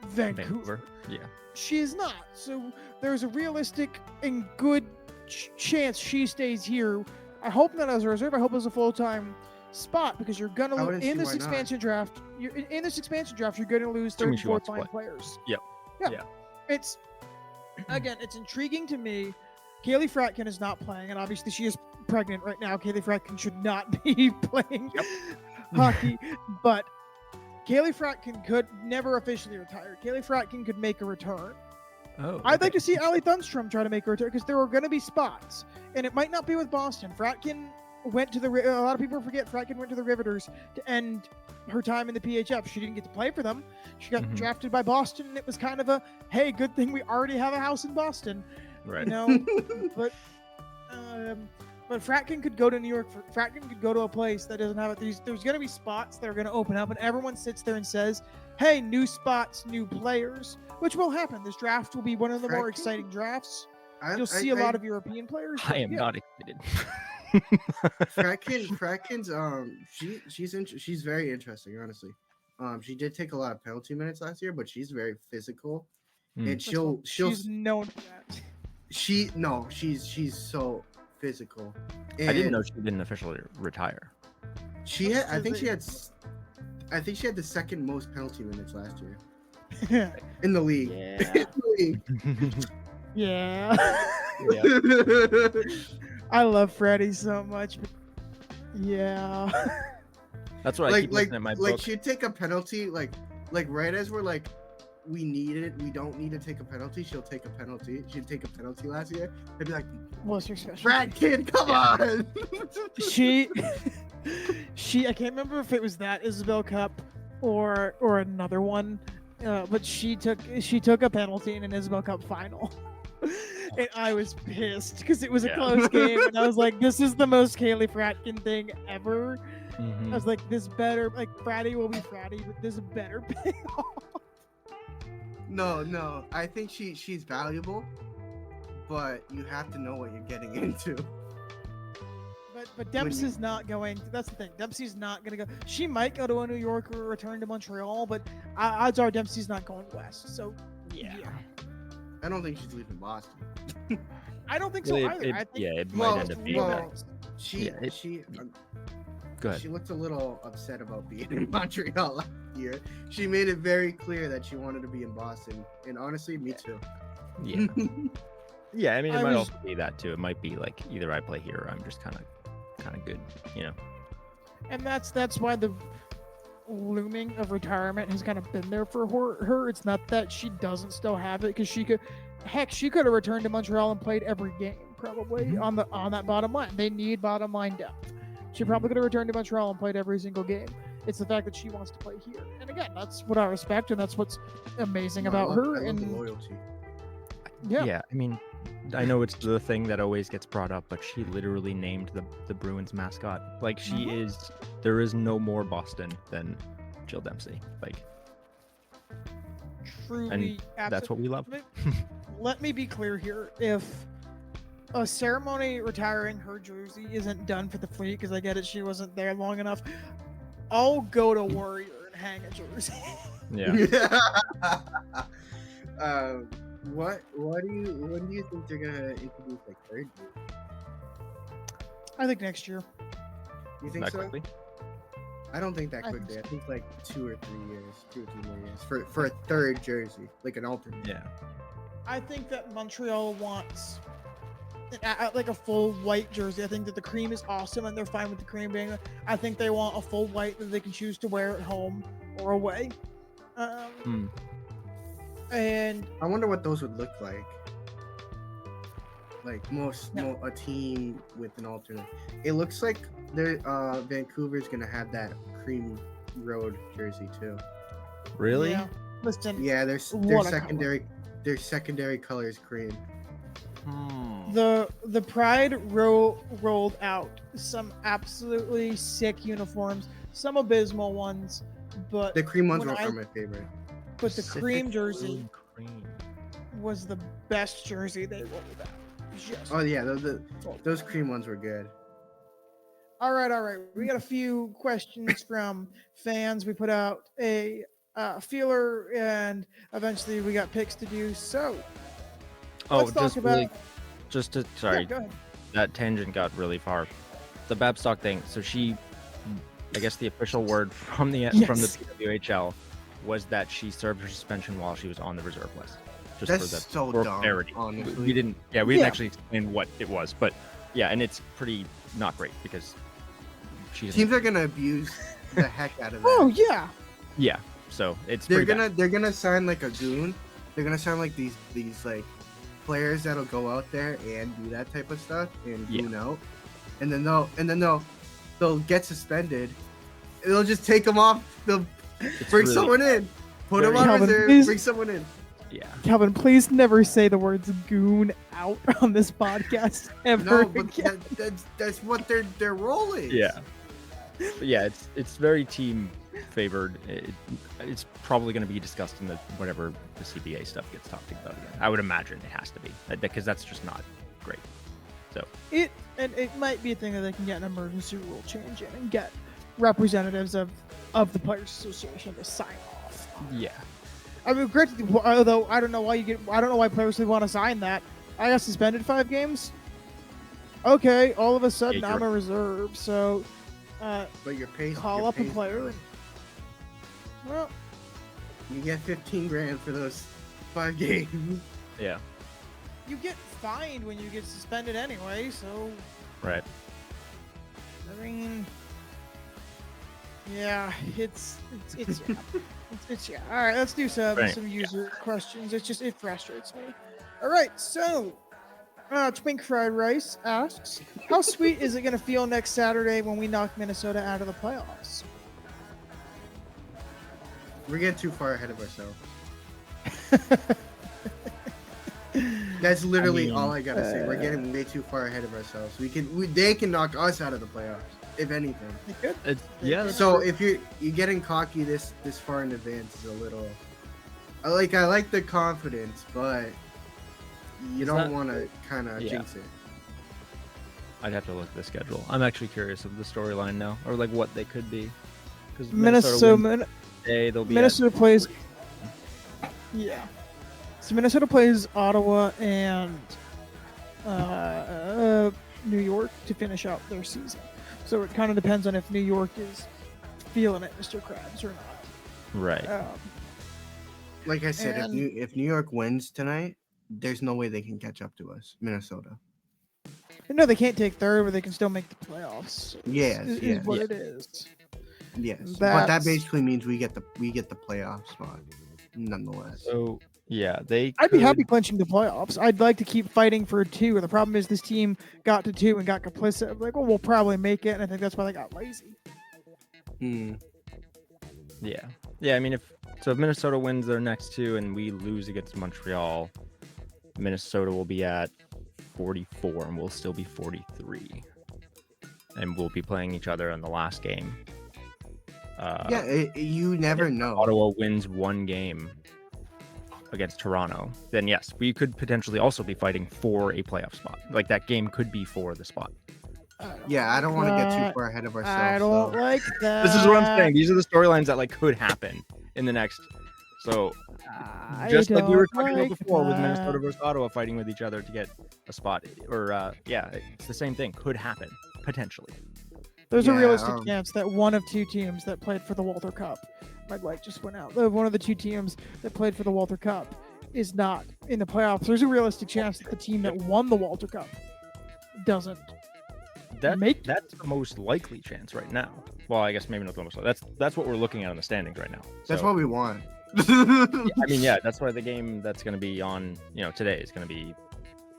Speaker 2: Vancouver.
Speaker 3: Yeah.
Speaker 2: She is not. So there's a realistic and good chance she stays here. I hope not as a reserve. I hope as a full-time spot because you're gonna lose in this expansion draft. You're gonna lose 3 and 4 fine players.
Speaker 3: Yeah.
Speaker 2: It's it's intriguing to me. Kaylee Fratkin is not playing, and obviously she is pregnant right now. Kaylee Fratkin should not be playing hockey, but Kaylee Fratkin could never officially retire. Kaylee Fratkin could make a return. I'd like to see Ali Thunstrom try to make a return because there are going to be spots, and it might not be with Boston. Fratkin went to a lot of people forget Fratkin went to the Riveters to end her time in the PHF. She didn't get to play for them. She got drafted by Boston, and it was kind of a, hey, good thing we already have a house in Boston.
Speaker 3: Right.
Speaker 2: You know, but Fratkin could go to New York. Fratkin could go to a place that doesn't have it. There's going to be spots that are going to open up, and everyone sits there and says, hey, new spots, new players, which will happen. This draft will be one of the more exciting drafts. You'll see a lot of European players.
Speaker 3: I am not excited.
Speaker 1: Fratkin's she's very interesting, honestly. She did take a lot of penalty minutes last year, but she's very physical, and she's
Speaker 2: known for that.
Speaker 1: She's so physical. And
Speaker 3: I didn't know she didn't officially retire.
Speaker 1: I think she had the second most penalty minutes last year in the league.
Speaker 2: Yeah. I love Freddie so much. Yeah.
Speaker 3: That's what I keep looking at my book.
Speaker 1: Like she'd take a penalty, like right as we're like, we need it, we don't need to take a penalty, she'll take a penalty. She'd take a penalty last year. They'd be like,
Speaker 2: what's your special?
Speaker 1: Brad kid, come on.
Speaker 2: She I can't remember if it was that Isabel Cup or another one, but she took a penalty in an Isabel Cup final. And I was pissed because it was a close game, and I was like, "This is the most Kaylee Fratkin thing ever." I was like, "This better, like, Fratty will be Fratty, but this better pay off."
Speaker 1: No, I think she's valuable, but you have to know what you're getting into.
Speaker 2: But Dempsey's not going. That's the thing. Dempsey's not going to go. She might go to a New York or return to Montreal, but odds are Dempsey's not going west. So yeah.
Speaker 1: I don't think she's leaving Boston.
Speaker 2: I don't think so either.
Speaker 3: It might end up being that. Go ahead.
Speaker 1: She looked a little upset about being in Montreal last year. She made it very clear that she wanted to be in Boston, and honestly, me too.
Speaker 3: Yeah. Yeah, I mean, it might also be that too. It might be like either I play here or I'm just kind of good, you know.
Speaker 2: And that's why the looming of retirement has kind of been there for her. It's not that she doesn't still have it, because she could have returned to Montreal and played every game probably on that bottom line. They need bottom line depth. She probably could have returned to Montreal and played every single game. It's the fact that she wants to play here. And again, that's what I respect, and that's what's amazing about
Speaker 1: I
Speaker 2: her.
Speaker 1: love the
Speaker 2: And
Speaker 1: loyalty.
Speaker 2: yeah.
Speaker 3: I mean, I know it's the thing that always gets brought up, but she literally named the Bruins mascot. Like she is. There is no more Boston than Jill Dempsey. Like,
Speaker 2: Truly,
Speaker 3: and that's what we love.
Speaker 2: Let me be clear here. If a ceremony retiring her jersey isn't done for the Fleet, because I get it, she wasn't there long enough, I'll go to Warrior and hang a jersey.
Speaker 3: Yeah.
Speaker 1: When do you think they're gonna introduce like third jersey?
Speaker 2: I think next year.
Speaker 1: You think
Speaker 3: That
Speaker 1: so?
Speaker 3: quickly?
Speaker 1: I don't think that
Speaker 2: I think
Speaker 1: quickly. I think like 2 or 3 years, 2 or 3 more years for a third jersey, like an alternate.
Speaker 3: Yeah.
Speaker 2: I think that Montreal wants like a full white jersey. I think that the cream is awesome, and they're fine with the cream being. I think they want a full white that they can choose to wear at home or away. And
Speaker 1: I wonder what those would look like. Like a team with an alternate. It looks like Vancouver's gonna have that cream road jersey too.
Speaker 3: Really?
Speaker 2: yeah, listen,
Speaker 1: Yeah, their
Speaker 2: What a
Speaker 1: secondary color is cream.
Speaker 2: the Pride rolled out some absolutely sick uniforms, some abysmal ones, but
Speaker 1: The cream ones
Speaker 2: when
Speaker 1: are my favorite.
Speaker 2: but the cream jersey
Speaker 3: Cream.
Speaker 2: was the best jersey they rolled out. Just
Speaker 1: Oh yeah, those cream ones were good.
Speaker 2: All right. We got a few questions from fans. We put out a feeler, and eventually we got picks to do. So, let's talk about.
Speaker 3: Sorry,
Speaker 2: Go ahead.
Speaker 3: that tangent got really far. The Babstock thing. So I guess the official word from the
Speaker 2: Yes.
Speaker 3: PWHL was that she served her suspension while she was on the reserve list. Just
Speaker 1: That's so
Speaker 3: for
Speaker 1: dumb.
Speaker 3: clarity.
Speaker 1: Honestly,
Speaker 3: We didn't actually explain what it was, but yeah, and it's pretty not great because
Speaker 1: teams are gonna abuse the heck out of that.
Speaker 2: Oh yeah.
Speaker 3: Yeah, so it's
Speaker 1: they're
Speaker 3: pretty bad.
Speaker 1: gonna sign like a goon. They're gonna sign like these like players that'll go out there and do that type of stuff and goon out, and then they'll get suspended. They'll just take them off. They'll bring someone in, put them on
Speaker 2: Kalvin,
Speaker 1: reserve,
Speaker 2: please.
Speaker 1: bring someone in.
Speaker 3: Yeah.
Speaker 2: Calvin, please never say the words "goon" out on this podcast ever
Speaker 1: No, but
Speaker 2: again.
Speaker 1: that's what their role is.
Speaker 3: Yeah. But yeah, it's very team favored. It's probably going to be discussed in whatever the CBA stuff gets talked about again. I would imagine it has to be because that's just not great. So
Speaker 2: It might be a thing that they can get an emergency rule change in and get representatives of the Players Association to sign off.
Speaker 3: yeah.
Speaker 2: I mean, granted, although I don't know why players would want to sign that. I got suspended 5 games. Okay, all of a sudden I'm a reserve, so
Speaker 1: But your pay.
Speaker 2: call up a player. Well,
Speaker 1: you get $15,000 for those 5 games.
Speaker 3: Yeah.
Speaker 2: you get fined when you get suspended anyway, so
Speaker 3: Right.
Speaker 2: I mean, yeah, it's yeah. It's yeah. All right, let's do some user questions. It frustrates me. All right, so Twink Fried Rice asks, how sweet is it going to feel next Saturday when we knock Minnesota out of the playoffs?
Speaker 1: We're getting too far ahead of ourselves. That's literally all I gotta say. We're getting way too far ahead of ourselves. They can knock us out of the playoffs, if anything. So if you're getting cocky this far in advance is a little. I like the confidence, but you don't want to kind of jinx it.
Speaker 3: I'd have to look at the schedule. I'm actually curious of the storyline now, or like what they could be. Because
Speaker 2: Minnesota plays. Yeah. So Minnesota plays Ottawa and New York to finish out their season. So it kind of depends on if New York is feeling it, Mr. Krabs, or not.
Speaker 3: Right.
Speaker 1: Like I said, if New York wins tonight, there's no way they can catch up to us, Minnesota.
Speaker 2: No, they can't take third, but they can still make the playoffs. Is what it is.
Speaker 1: Yes, but that basically means we get the playoff spot, nonetheless.
Speaker 3: So yeah,
Speaker 2: I'd be happy clinching the playoffs. I'd like to keep fighting for 2. The problem is this team got to 2 and got complicit. I'm like, well, we'll probably make it, and I think that's why they got lazy.
Speaker 3: Yeah. Yeah, I mean, if Minnesota wins their next two and we lose against Montreal, Minnesota will be at 44 and we'll still be 43. And we'll be playing each other in the last game.
Speaker 1: You never know.
Speaker 3: Ottawa wins one game against Toronto, then yes, we could potentially also be fighting for a playoff spot. Like that game could be for the spot.
Speaker 1: Yeah, I don't want to get too far ahead of ourselves.
Speaker 2: I don't like that.
Speaker 3: This is what I'm saying. These are the storylines that like could happen in the next. So just like we were talking about before with Minnesota versus Ottawa fighting with each other to get a spot, or it's the same thing. Could happen potentially.
Speaker 2: There's a realistic chance that one of two teams that played for the Walter Cup, my light just went out. One of the two teams that played for the Walter Cup is not in the playoffs. There's a realistic chance that the team that won the Walter Cup doesn't.
Speaker 3: That's the most likely chance right now. Well, I guess maybe not the most. That's what we're looking at on the standings right now.
Speaker 1: That's what we want.
Speaker 3: I mean, yeah, that's why the game that's going to be on, today is going to be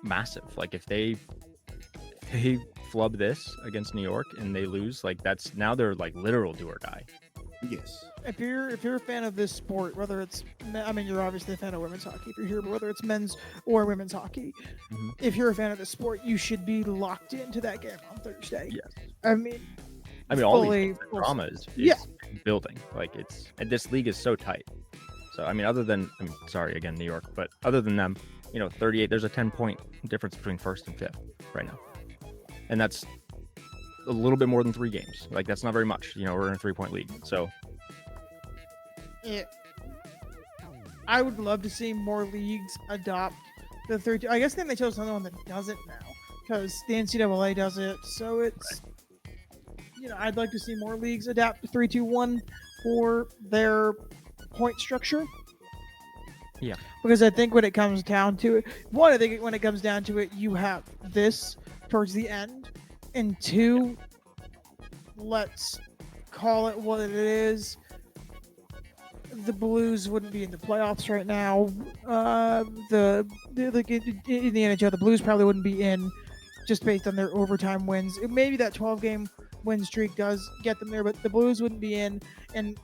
Speaker 3: massive. Like if they flub this against New York and they lose, like that's now they're like literal do or die.
Speaker 1: Yes.
Speaker 2: If you're a fan of this sport, whether it's, I mean, you're obviously a fan of women's hockey if you're here, but whether it's men's or women's hockey, if you're a fan of the sport, you should be locked into that game on Thursday.
Speaker 3: Yes.
Speaker 2: I mean,
Speaker 3: all these drama is building. Like and this league is so tight. So I mean, sorry again, New York, but other than them, 38. There's a 10-point difference between first and fifth right now, and that's a little bit more than 3 games. Like that's not very much. We're in a 3-point league, so.
Speaker 2: Yeah. I would love to see more leagues adopt the 3-2. I guess then they chose another one that doesn't now because the NCAA does it. So it's, I'd like to see more leagues adapt to 3-2-1 for their point structure.
Speaker 3: Yeah.
Speaker 2: Because I think when it comes down to it, one, I think when it comes down to it, you have this towards the end, and 2, let's call it what it is. The Blues wouldn't be in the playoffs right now. In the NHL, the Blues probably wouldn't be in just based on their overtime wins. Maybe that 12-game win streak does get them there, but the Blues wouldn't be in, and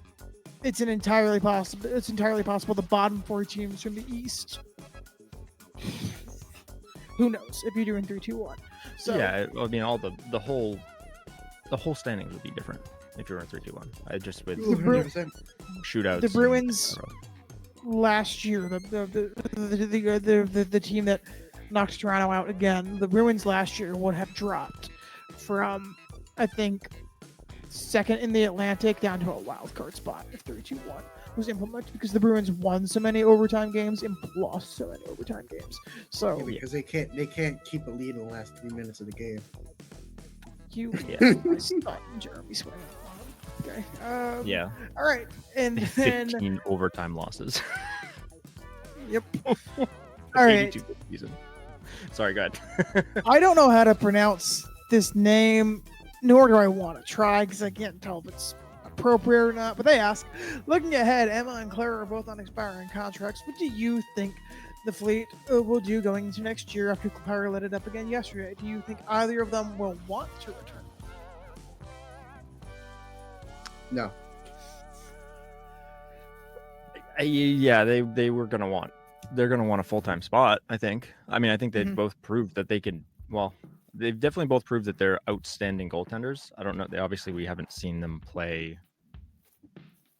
Speaker 2: it's entirely possible the bottom 4 teams from the East. Who knows if you're doing 3-2-1? So
Speaker 3: yeah, I mean, all the whole standings would be different if you're in 3-2-1. I just with shootouts.
Speaker 2: The Bruins last year, the team that knocked Toronto out again, the Bruins last year would have dropped from, I think, second in the Atlantic down to a wild card spot if 3-2-1 was implemented because the Bruins won so many overtime games and lost so many overtime games. So
Speaker 1: because they can't keep a lead in the last 3 minutes of the game.
Speaker 2: I stopped Jeremy swinging. Okay.
Speaker 3: Yeah.
Speaker 2: All right, and then
Speaker 3: 15 overtime losses.
Speaker 2: Yep. All right.
Speaker 3: Season. Sorry, go ahead.
Speaker 2: I don't know how to pronounce this name, nor do I want to try because I can't tell if it's appropriate or not. But they ask, looking ahead, Emma and Claire are both on expiring contracts. What do you think the Fleet will do going into next year after Claire lit it up again yesterday? Do you think either of them will want to return?
Speaker 1: No.
Speaker 3: Yeah, they were gonna want. They're gonna want a full-time spot. I think. I mean, I think they've both proved that they can. Well, they've definitely both proved that they're outstanding goaltenders. I don't know. We haven't seen them play,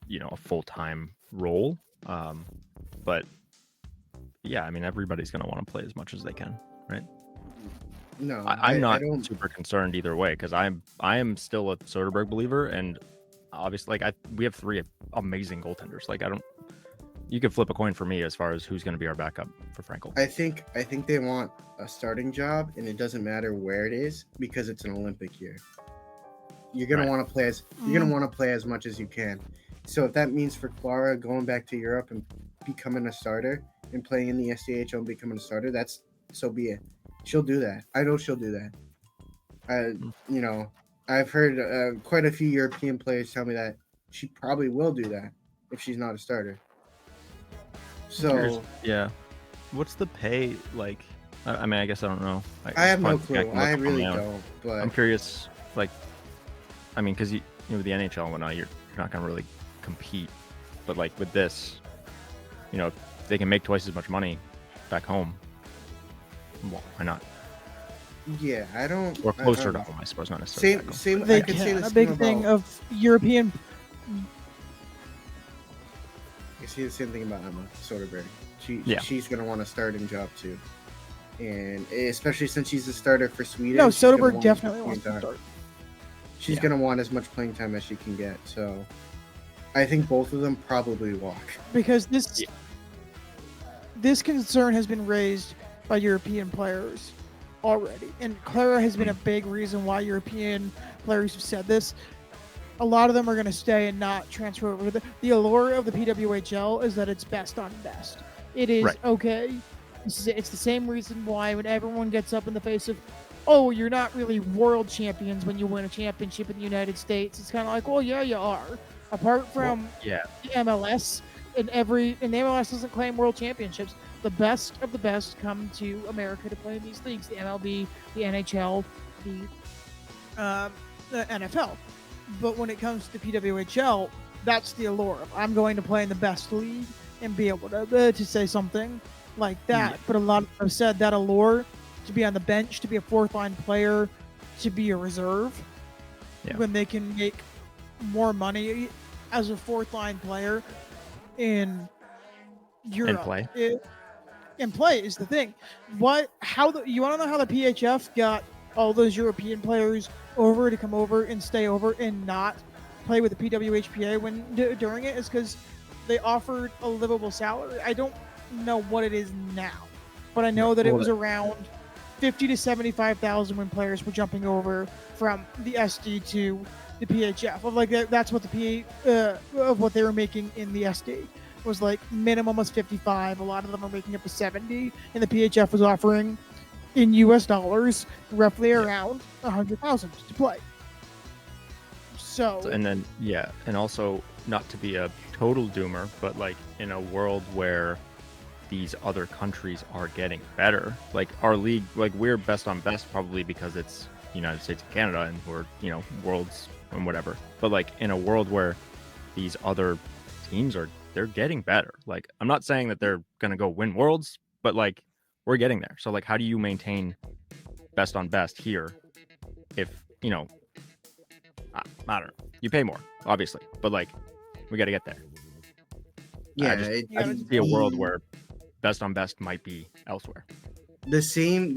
Speaker 3: a full-time role. But yeah, I mean, everybody's gonna want to play as much as they can, right?
Speaker 1: No,
Speaker 3: I'm not super concerned either way because I am still a Soderberg believer, and obviously, we have 3 amazing goaltenders. Like you could flip a coin for me as far as who's going to be our backup for Frankel.
Speaker 1: I think they want a starting job, and it doesn't matter where it is because it's an Olympic year. You're gonna want to play as much as you can. So if that means for Clara going back to Europe and becoming a starter and playing in the SDHL and becoming a starter, that's so be it. She'll do that. I know she'll do that. I've heard quite a few European players tell me that she probably will do that if she's not a starter. So
Speaker 3: yeah, what's the pay like? I mean, I guess I don't know.
Speaker 1: I have no clue. I really don't. But
Speaker 3: I'm curious. Like, I mean, because with the NHL and whatnot, you're not gonna really compete. But like with this, you know, if they can make twice as much money back home, well, why not?
Speaker 1: Yeah, I don't.
Speaker 3: Or closer
Speaker 1: I
Speaker 3: to
Speaker 1: don't-
Speaker 3: home, I suppose, not necessarily. back home.
Speaker 1: Same.
Speaker 2: They
Speaker 1: I could say
Speaker 2: can.
Speaker 1: the
Speaker 2: A
Speaker 1: same
Speaker 2: big
Speaker 1: about.
Speaker 2: thing of European.
Speaker 1: I see the same thing about Emma Soderberg.
Speaker 3: Yeah.
Speaker 1: She's gonna want a starting job too, and especially since she's a starter for Sweden.
Speaker 2: No,
Speaker 1: she's gonna
Speaker 2: Soderberg
Speaker 1: want
Speaker 2: definitely
Speaker 1: as much
Speaker 2: wants to
Speaker 1: playing time.
Speaker 2: start.
Speaker 1: She's
Speaker 3: Yeah.
Speaker 1: gonna want as much playing time as she can get. So, I think both of them probably walk.
Speaker 2: Because this concern has been raised by European players already, and Clara has been a big reason why European players have said this. A lot of them are going to stay and not transfer over. The allure of the PWHL is that it's best on best. It is
Speaker 3: Right.
Speaker 2: okay. It's the same reason why when everyone gets up in the face of, oh, you're not really world champions when you win a championship in the United States. It's kind of like, well, yeah, you are. Apart from
Speaker 3: Yeah.
Speaker 2: the MLS, and the MLS doesn't claim world championships. The best of the best come to America to play in these leagues: the MLB, the NHL, the NFL. But when it comes to PWHL, that's the allure. I'm going to play in the best league and be able to say something like that.
Speaker 3: Yeah.
Speaker 2: But a lot of them have said that allure to be on the bench, to be a fourth line player, to be a reserve, when they can make more money as a fourth line player in Europe. And play is the thing. You want to know how the PHF got all those European players over to come over and stay over and not play with the PWHPA during it? Is because they offered a livable salary. I don't know what it is now, but I know that it was around 50 to 75,000 when players were jumping over from the SD to the PHF. Of like that's what of what they were making in the SD was like minimum was 55. A lot of them are making up to 70, and the PHF was offering in US dollars roughly around 100,000 to play. So
Speaker 3: and then and also not to be a total doomer, but like in a world where these other countries are getting better, like our league, like we're best on best probably because it's United States and Canada and we're worlds and whatever, but like in a world where these other teams they're getting better. Like I'm not saying that they're gonna go win worlds, but like we're getting there. So like how do you maintain best on best here if I don't know, you pay more obviously, but like we got to get there.
Speaker 1: Yeah,
Speaker 3: I just see a world where best on best might be elsewhere.
Speaker 1: The same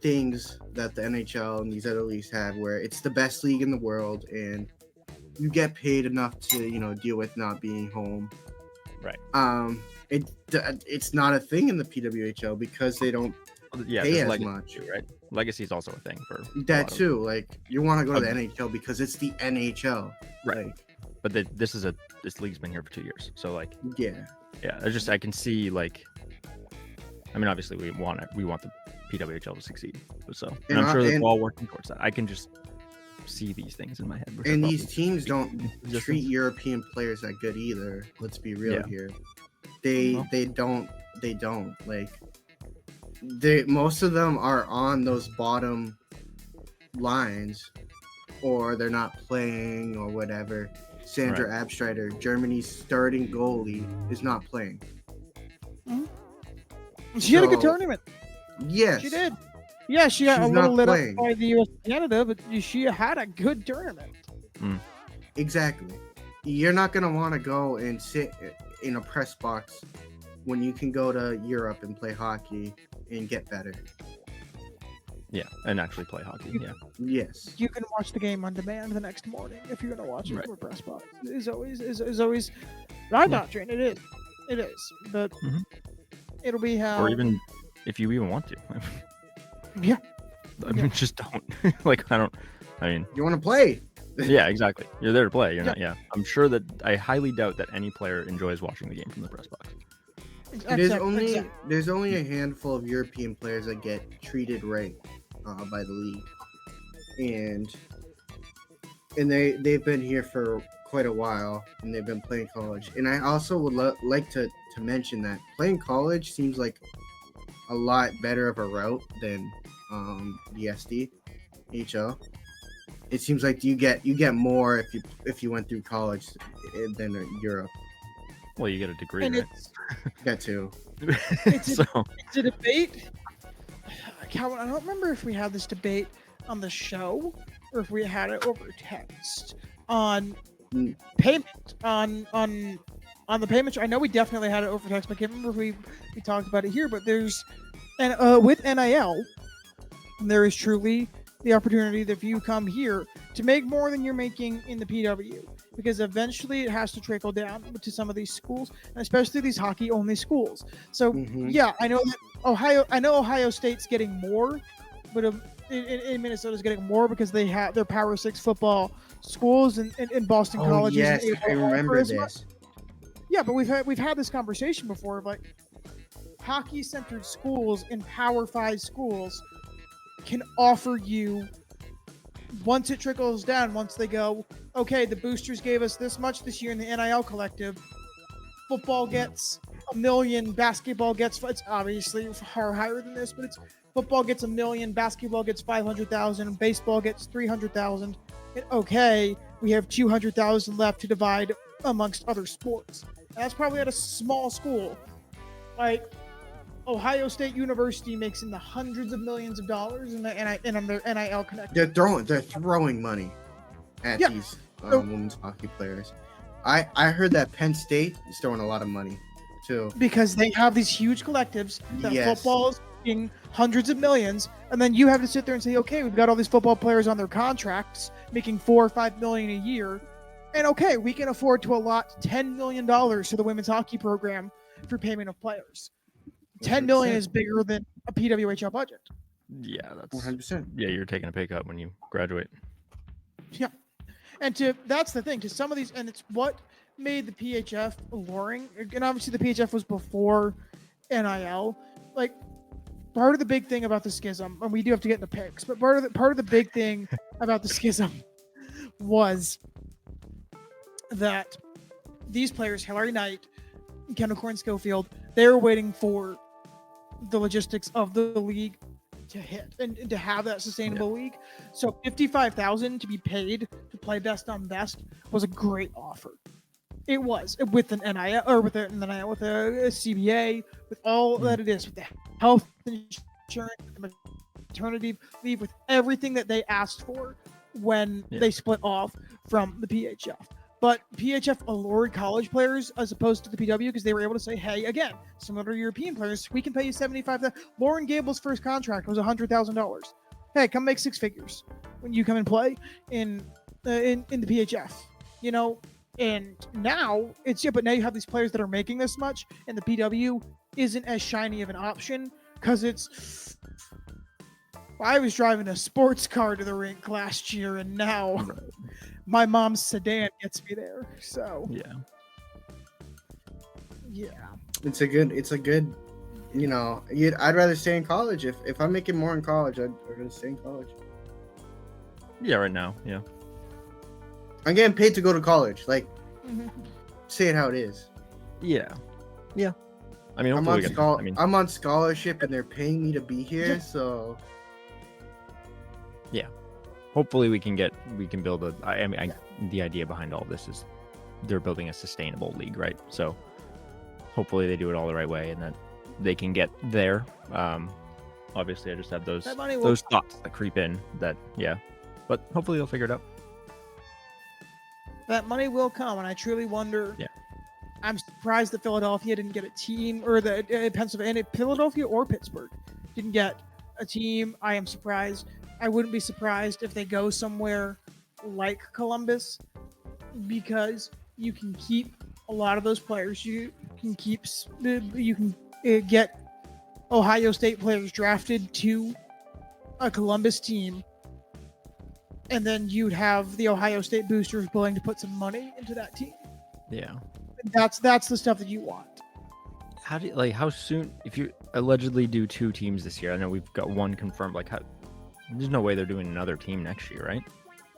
Speaker 1: things that the NHL and these other leagues have, where it's the best league in the world and you get paid enough to deal with not being home.
Speaker 3: Right.
Speaker 1: It's not a thing in the PWHL because they don't pay as much.
Speaker 3: Right. Legacy is also a thing for
Speaker 1: that too. Like you want to go to the NHL because it's the NHL.
Speaker 3: Right. But this league's been here for 2 years, so like
Speaker 1: yeah.
Speaker 3: I can see like, I mean, obviously we want the PWHL to succeed, so and I'm sure they're all working towards that. I can just see these things in my head.
Speaker 1: And these teams don't treat European players that good either. Let's be real here. They don't like. Most of them are on those bottom lines, or they're not playing or whatever. Sandra Abstreiter, Germany's starting goalie, is not playing.
Speaker 2: She had a good tournament.
Speaker 1: Yes,
Speaker 2: she did. Yeah, she got a little lit up by the US Canada, but she had a good tournament.
Speaker 1: Exactly. You're not gonna want to go and sit in a press box when you can go to Europe and play hockey and get better.
Speaker 3: Yeah, and actually play hockey. Yeah.
Speaker 1: Yes.
Speaker 2: You can watch the game on demand the next morning if you're gonna watch it from a press box. Is always my doctrine. It is, but it'll be how.
Speaker 3: Or even if you even want to.
Speaker 2: Yeah.
Speaker 3: I mean, just don't. Like I mean.
Speaker 1: You want to play?
Speaker 3: Yeah, exactly. You're there to play. You're not. Yeah. I'm sure that I highly doubt that any player enjoys watching the game from the press box.
Speaker 1: There's only a handful of European players that get treated right by the league, and they've been here for quite a while, and they've been playing college. And I also would like to mention that playing college seems like a lot better of a route than the SDHL. it seems like you get more if you went through college than Europe.
Speaker 3: Well, you get a degree,
Speaker 2: And
Speaker 3: right?
Speaker 1: That too.
Speaker 2: It's
Speaker 3: So
Speaker 2: a debate. Calvin, I don't remember if we had this debate on the show or if we had it over text on
Speaker 1: Mm.
Speaker 2: payment on the payment. I know we definitely had it over text, but I can't remember if we talked about it here. But there's with NIL, there is truly the opportunity that if you come here to make more than you're making in the PW, because eventually it has to trickle down to some of these schools, and especially these hockey-only schools. So
Speaker 1: Mhm.
Speaker 2: yeah, I know that Ohio State's getting more, but in Minnesota's getting more because they have their Power 6 football schools and Boston
Speaker 1: Oh
Speaker 2: College
Speaker 1: yes,
Speaker 2: isn't
Speaker 1: I
Speaker 2: able to offer
Speaker 1: remember
Speaker 2: as much.
Speaker 1: this.
Speaker 2: Yeah, but we've had this conversation before of like hockey-centered schools and Power 5 schools can offer you, once it trickles down, once they go, okay, the boosters gave us this much this year in the NIL collective, football gets $1 million, basketball gets, it's obviously far higher than this, but it's football gets $1 million, basketball gets 500,000, baseball gets 300,000. Okay, we have 200,000 left to divide amongst other sports. And that's probably at a small school. Like Ohio State University makes in the hundreds of millions of dollars in their NIL connect.
Speaker 1: They're throwing money at
Speaker 2: Yeah.
Speaker 1: these
Speaker 2: So-
Speaker 1: women's hockey players. I heard that Penn State is throwing a lot of money too.
Speaker 2: Because they have these huge collectives that
Speaker 1: Yes.
Speaker 2: football is making hundreds of millions, and then you have to sit there and say, okay, we've got all these football players on their contracts making $4 or $5 million a year, and okay, we can afford to allot $10 million to the women's hockey program for payment of players. $10 million
Speaker 1: 100%.
Speaker 2: is bigger than a PWHL budget.
Speaker 3: yeah, that's
Speaker 1: 100%.
Speaker 3: yeah. You're taking a pay cut when you graduate.
Speaker 2: Yeah. And that's the thing, to some of these, and it's what made the PHF alluring. And obviously the PHF was before NIL. Like, part of the big thing about the schism, and we do have to get into picks, but part of the big thing about the schism was that these players, Hillary Knight, Kendall Corn Schofield, they were waiting for the logistics of the league to hit and to have that sustainable league. So $55,000 to be paid to play best on best was a great offer. It was with an NIL or with a CBA, with all that it is, with the health insurance, the maternity leave, with everything that they asked for when they split off from the PHF. But PHF allured college players as opposed to the PW because they were able to say, hey, again, similar to European players, we can pay you $75,000. Lauren Gable's first contract was $100,000. Hey, come make six figures when you come and play in the PHF, you know. And now but now you have these players that are making this much, and the PW isn't as shiny of an option because it's. I was driving a sports car to the rink last year, and now my mom's sedan gets me there. So
Speaker 3: Yeah.
Speaker 1: It's a good. You know, I'd rather stay in college. If I'm making more in college, I'd rather stay in college.
Speaker 3: Yeah, right now. Yeah.
Speaker 1: I'm getting paid to go to college. Like, say it how it is.
Speaker 3: Yeah. Yeah. I mean,
Speaker 1: I'm
Speaker 3: hopefully
Speaker 1: on, I'm on scholarship and they're paying me to be here.
Speaker 2: Yeah.
Speaker 1: So
Speaker 3: yeah. Hopefully we can build the idea behind all this is they're building a sustainable league, right? So hopefully they do it all the right way and that they can get there. Obviously I just have those thoughts that creep in that, but hopefully they'll figure it out.
Speaker 2: That money will come, and I truly wonder.
Speaker 3: Yeah.
Speaker 2: I'm surprised that Philadelphia didn't get a team, or the Philadelphia or Pittsburgh didn't get a team. I am surprised. I wouldn't be surprised if they go somewhere like Columbus, because you can keep a lot of those players. You can get Ohio State players drafted to a Columbus team. And then you'd have the Ohio State boosters willing to put some money into that team.
Speaker 3: Yeah.
Speaker 2: That's the stuff that you want.
Speaker 3: How soon, if you allegedly do 2 teams this year, I know we've got 1 confirmed, there's no way they're doing another team next year, right?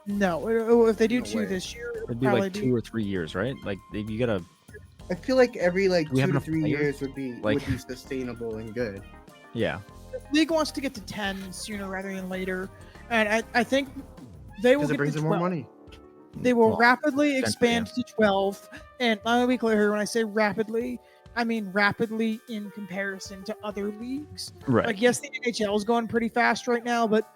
Speaker 2: No, if they do
Speaker 1: No
Speaker 2: 2
Speaker 1: way.
Speaker 2: this year,
Speaker 3: It'd be like 2 or 3 years, right? Like you gotta.
Speaker 1: I feel like every
Speaker 3: we
Speaker 1: 2
Speaker 3: have
Speaker 1: to
Speaker 3: enough
Speaker 1: 3
Speaker 3: players?
Speaker 1: years would be
Speaker 3: Like-
Speaker 1: sustainable and good.
Speaker 3: Yeah.
Speaker 2: the league wants to get to 10 sooner rather than later. And I think They will
Speaker 1: Because it
Speaker 2: get
Speaker 1: brings
Speaker 2: to
Speaker 1: them more
Speaker 2: 12.
Speaker 1: money.
Speaker 2: They will
Speaker 3: Well,
Speaker 2: rapidly
Speaker 3: essentially,
Speaker 2: expand to 12. And let me be clear here, when I say rapidly, I mean rapidly in comparison to other leagues.
Speaker 3: Right.
Speaker 2: Like, yes, the NHL is going pretty fast right now, but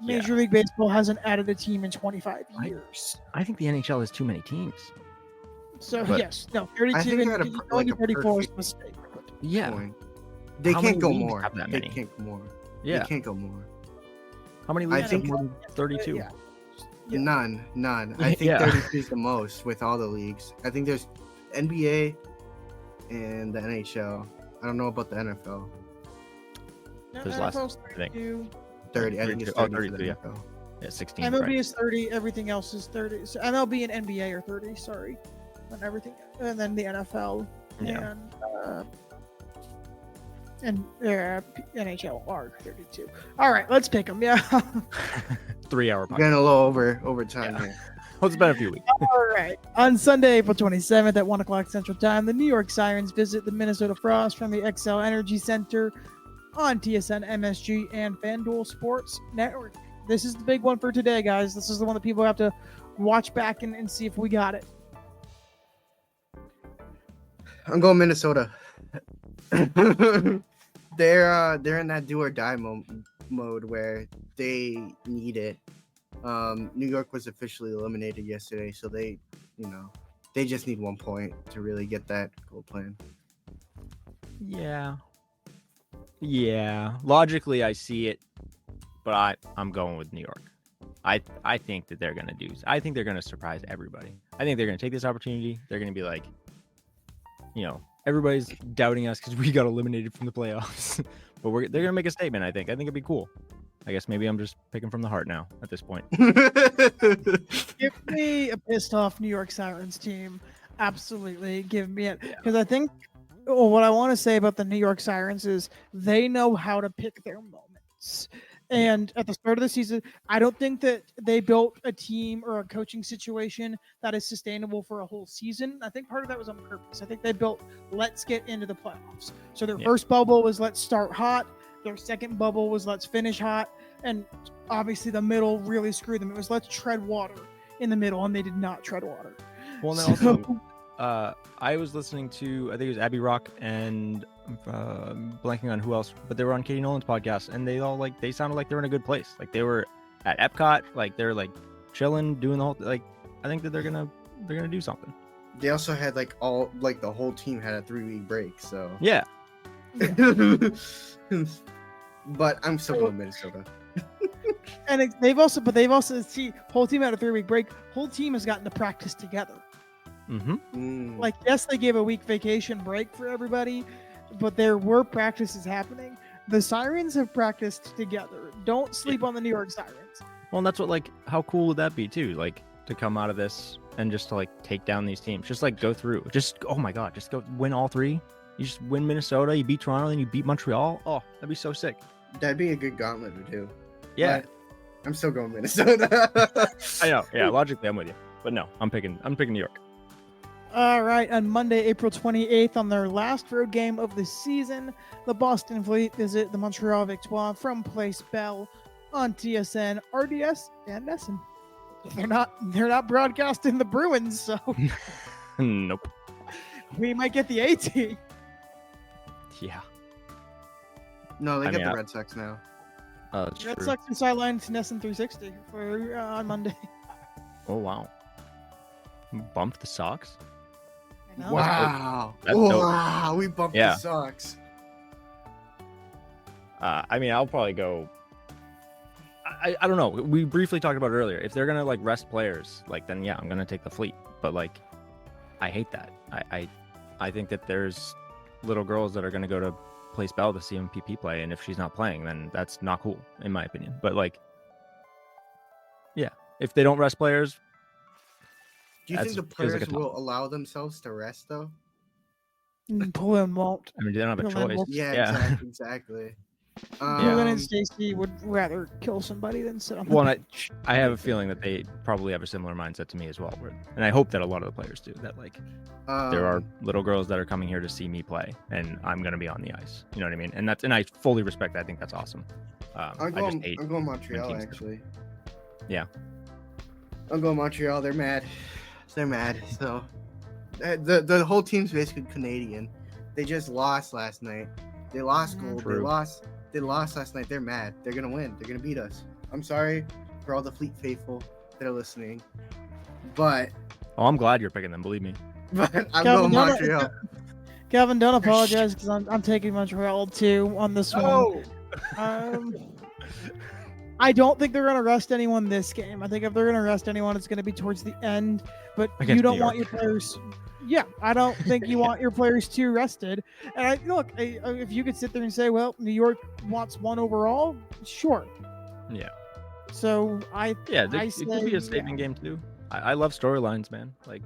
Speaker 2: Major League Baseball hasn't added a team in 25 years.
Speaker 3: I think the NHL has too many teams.
Speaker 2: So,
Speaker 3: But-
Speaker 2: yes, no, 32
Speaker 1: I think
Speaker 2: and
Speaker 1: they're at
Speaker 2: going to
Speaker 1: a
Speaker 2: 34 is a
Speaker 1: perfect
Speaker 2: mistake.
Speaker 3: Yeah.
Speaker 1: point. They
Speaker 3: How
Speaker 1: can't
Speaker 3: many
Speaker 1: go
Speaker 3: leagues
Speaker 1: more.
Speaker 3: have that
Speaker 1: They
Speaker 3: many?
Speaker 1: can't go more.
Speaker 3: Yeah.
Speaker 1: They can't go more.
Speaker 3: How many
Speaker 1: I
Speaker 3: leagues
Speaker 1: think-
Speaker 3: have more than 32?
Speaker 2: Yeah. Yeah.
Speaker 1: None. I think
Speaker 3: Yeah.
Speaker 1: 32 is the most with all the leagues. I think there's NBA and the NHL. I don't know about the NFL.
Speaker 2: No,
Speaker 3: There's less,
Speaker 2: NFL's
Speaker 3: I think.
Speaker 2: 32.
Speaker 1: 30. I think it's
Speaker 3: 32.
Speaker 1: 30
Speaker 3: Oh,
Speaker 1: for the
Speaker 3: 32, yeah.
Speaker 1: NFL.
Speaker 3: Yeah, 16.
Speaker 2: MLB
Speaker 3: right.
Speaker 2: is 30. Everything else is 30. So MLB and NBA are 30. Sorry, and everything, and then the NFL
Speaker 3: Yeah.
Speaker 2: and NHL are 32. All right, let's pick them. Yeah.
Speaker 3: 3-hour podcast.
Speaker 1: Getting a little over time
Speaker 3: Yeah.
Speaker 1: here.
Speaker 3: Well, it's been a few weeks.
Speaker 2: All right. On Sunday, April 27th at 1 o'clock Central Time, the New York Sirens visit the Minnesota Frost from the XL Energy Center on TSN, MSG, and FanDuel Sports Network. This is the big one for today, guys. This is the one that people have to watch back and see if we got it.
Speaker 1: I'm going Minnesota. They're in that do or die mode where they need it. New York was officially eliminated yesterday, so they just need 1 point to really get that goal plan.
Speaker 3: Yeah. Logically, I see it, but I'm going with New York. I think that they're gonna do. I think they're gonna surprise everybody. I think they're gonna take this opportunity. They're gonna be like, everybody's doubting us because we got eliminated from the playoffs, but they're gonna make a statement. I think it'd be cool. I guess maybe I'm just picking from the heart now at this point.
Speaker 2: Give me a pissed off New York Sirens team. Absolutely. Give me it. Because I think what I want to say about the New York Sirens is they know how to pick their moments. And at the start of the season, I don't think that they built a team or a coaching situation that is sustainable for a whole season. I think part of that was on purpose. I think they built, let's get into the playoffs. So their first bubble was let's start hot. Their second bubble was let's finish hot. And obviously the middle really screwed them. It was let's tread water in the middle, and they did not tread water.
Speaker 3: Well, now also, I was listening to, I think it was Abby Rock and blanking on who else, but they were on Katie Nolan's podcast, and they sounded like they were in a good place. Like they were at Epcot, like they're like chilling, doing the whole I think that they're gonna do something.
Speaker 1: They also had the whole team had a 3-week break, so
Speaker 3: Yeah.
Speaker 1: But I'm still going Minnesota.
Speaker 2: And they've also see whole team had a 3-week break. Whole team has gotten to practice together.
Speaker 3: Mm-hmm.
Speaker 2: Like, yes, they gave a week vacation break for everybody, but there were practices happening. The Sirens have practiced together. Don't sleep on the New York Sirens.
Speaker 3: Well, and that's what how cool would that be too? Like to come out of this and just to take down these teams, just go through. Just oh my god, just go win all 3. You just win Minnesota, you beat Toronto, then you beat Montreal. Oh, that'd be so sick.
Speaker 1: That'd be a good gauntlet to do.
Speaker 3: Yeah,
Speaker 1: But I'm still going Minnesota.
Speaker 3: I know. Yeah, logically, I'm with you. But no, I'm picking New York.
Speaker 2: All right, on Monday, April 28th, on their last road game of the season, the Boston Fleet visit the Montreal Victoires from Place Bell on TSN, RDS, and NESN. They're not broadcasting the Bruins, so
Speaker 3: Nope.
Speaker 2: we might get the A team.
Speaker 3: Yeah.
Speaker 1: No, they
Speaker 3: I
Speaker 1: get
Speaker 3: mean,
Speaker 1: the Red Sox now.
Speaker 3: That's
Speaker 2: Red
Speaker 3: true.
Speaker 2: Sox and sideline to NESN 360 for on Monday.
Speaker 3: Oh wow. Bumped the Sox.
Speaker 2: I know.
Speaker 1: Wow.
Speaker 3: That's dope.
Speaker 1: Wow. We bumped
Speaker 3: Yeah.
Speaker 1: the Sox.
Speaker 3: I mean, I'll probably go. I don't know. We briefly talked about it earlier. If they're gonna rest players, then yeah, I'm gonna take the Fleet. But I hate that. I think that there's little girls that are gonna go to Place Bell to see MPP play, and if she's not playing, then that's not cool, in my opinion. But yeah, if they don't rest players,
Speaker 1: Do you think the
Speaker 3: feels like
Speaker 1: players
Speaker 3: a top.
Speaker 1: will allow themselves to rest though?
Speaker 2: Pullin won't.
Speaker 3: I mean, they don't have a
Speaker 2: Pullin
Speaker 3: choice.
Speaker 2: will-
Speaker 1: Yeah, exactly.
Speaker 2: Pullin and Stacy would rather kill somebody than sit on the
Speaker 3: Well, and
Speaker 2: bench.
Speaker 3: I have a feeling that they probably have a similar mindset to me as well. And I hope that a lot of the players do. That there are little girls that are coming here to see me play, and I'm going to be on the ice. You know what I mean? And I fully respect that. I think that's awesome.
Speaker 1: I'm
Speaker 3: I just hate
Speaker 1: going Montreal
Speaker 3: teams do.
Speaker 1: actually.
Speaker 3: Yeah.
Speaker 1: I'm going Montreal. They're mad. They're mad. So the whole team's basically Canadian. They just lost last night. They lost gold.
Speaker 3: True.
Speaker 1: They lost last night. They're mad. They're gonna win. They're gonna beat us. I'm sorry for all the Fleet faithful that are listening, but
Speaker 3: Oh, I'm glad you're picking them. Believe me.
Speaker 1: I'm
Speaker 2: Calvin,
Speaker 1: going Montreal.
Speaker 2: Calvin, don't apologize because I'm taking Montreal too on this one. I don't think they're going to rest anyone this game. I think if they're going to rest anyone, it's going to be towards the end. But
Speaker 3: Against
Speaker 2: you don't
Speaker 3: New
Speaker 2: want your players. Yeah, I don't think you want your players too rested. And if you could sit there and say, well, New York wants 1 overall, sure.
Speaker 3: Yeah.
Speaker 2: So
Speaker 3: it could be a saving game too. I love storylines, man. Like,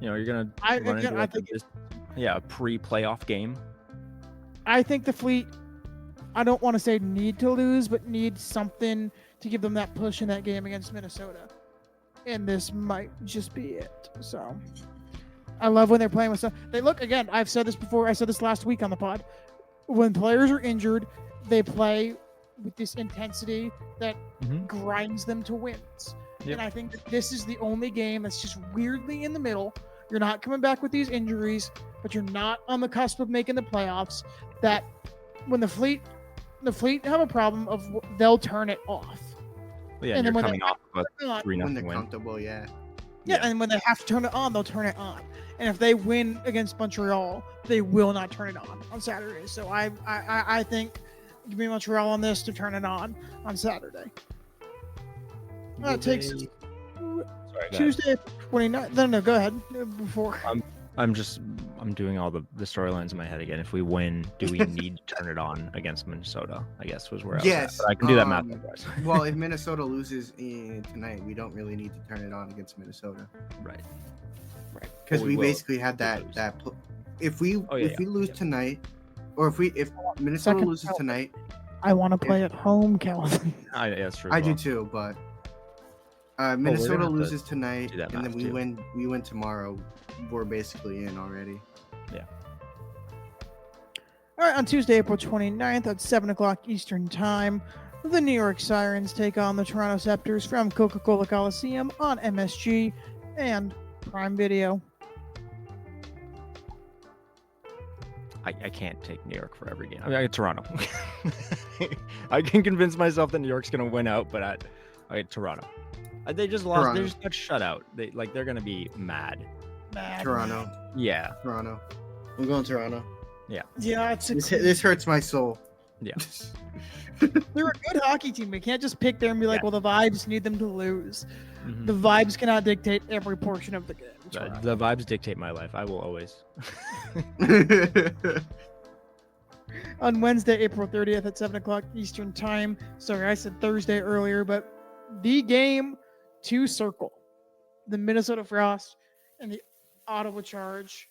Speaker 3: you're gonna run into a pre-playoff game.
Speaker 2: I think the Fleet, I don't want to say need to lose, but need something to give them that push in that game against Minnesota. And this might just be it. So I love when they're playing with they look, again, I've said this before. I said this last week on the pod. When players are injured, they play with this intensity that grinds them to wins. Yep. And I think that this is the only game that's just weirdly in the middle. You're not coming back with these injuries, but you're not on the cusp of making the playoffs. That when the Fleet have a problem of they'll turn it off.
Speaker 3: Well, yeah, and then when coming off of a 3-0
Speaker 1: when they're
Speaker 3: win.
Speaker 1: comfortable,
Speaker 2: yeah, and when they have to turn it on, they'll turn it on. And if they win against Montreal, they will not turn it on Saturday. So I think give me Montreal on this to turn it on Saturday. It takes Tuesday 29th. No, go ahead. Before
Speaker 3: I'm doing all the storylines in my head again. If we win, do we need to turn it on against Minnesota? I guess was where I was at. But I can do that math otherwise.
Speaker 1: Well, if Minnesota loses tonight, we don't really need to turn it on against Minnesota.
Speaker 3: Right.
Speaker 1: Because we basically had that. If we lose tonight, or if Minnesota loses tonight,
Speaker 2: I want to play at home, Kalvin.
Speaker 3: Yeah, that's true.
Speaker 1: I do too, but Minnesota loses tonight, and then we win tomorrow. We're basically in already.
Speaker 3: Yeah.
Speaker 2: All right, on Tuesday, April 29th at 7 o'clock Eastern Time, the New York Sirens take on the Toronto Scepters from Coca-Cola Coliseum on MSG and Prime Video.
Speaker 3: I can't take New York for every game. I mean, Toronto. I can convince myself that New York's going to win out, but Toronto. They just lost. Toronto. They just got shut out. They're going to be mad.
Speaker 1: Toronto.
Speaker 3: Yeah.
Speaker 1: Toronto. I'm going Toronto.
Speaker 3: Yeah.
Speaker 2: Yeah.
Speaker 1: This hurts my soul.
Speaker 3: Yeah.
Speaker 2: They're a good hockey team. We can't just pick there and be like, well, the vibes need them to lose. The vibes cannot dictate every portion of the game.
Speaker 3: The vibes dictate my life. I will always.
Speaker 2: On Wednesday, April 30th at 7 o'clock Eastern Time. Sorry, I said Thursday earlier, but the game to circle. The Minnesota Frost and the Ottawa Charge.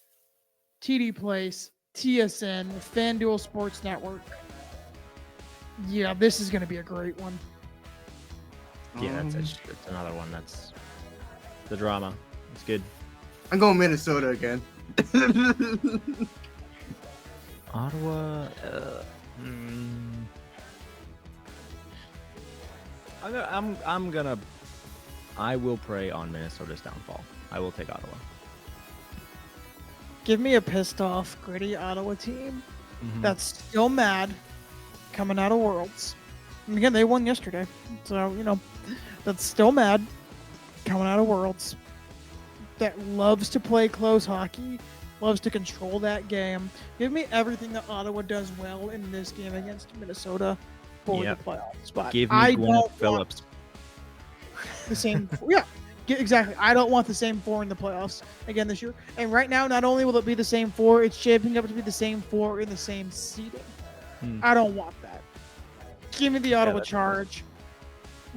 Speaker 2: TD Place, TSN, FanDuel Sports Network. Yeah, this is going to be a great one.
Speaker 3: Yeah, it's another one. That's the drama. It's good.
Speaker 1: I'm going Minnesota again.
Speaker 3: Ottawa. I will prey on Minnesota's downfall. I will take Ottawa.
Speaker 2: Give me a pissed off, gritty Ottawa team that's still mad coming out of Worlds. And again, they won yesterday. So, that's still mad coming out of Worlds. That loves to play close hockey, loves to control that game. Give me everything that Ottawa does well in this game against Minnesota for the playoff spot.
Speaker 3: Give me Gwyneth Phillips.
Speaker 2: The same, yeah, exactly. I don't want the same 4 in the playoffs again this year. And right now, not only will it be the same 4, it's shaping up to be the same 4 in the same seeding. I don't want that. Give me the Ottawa Charge.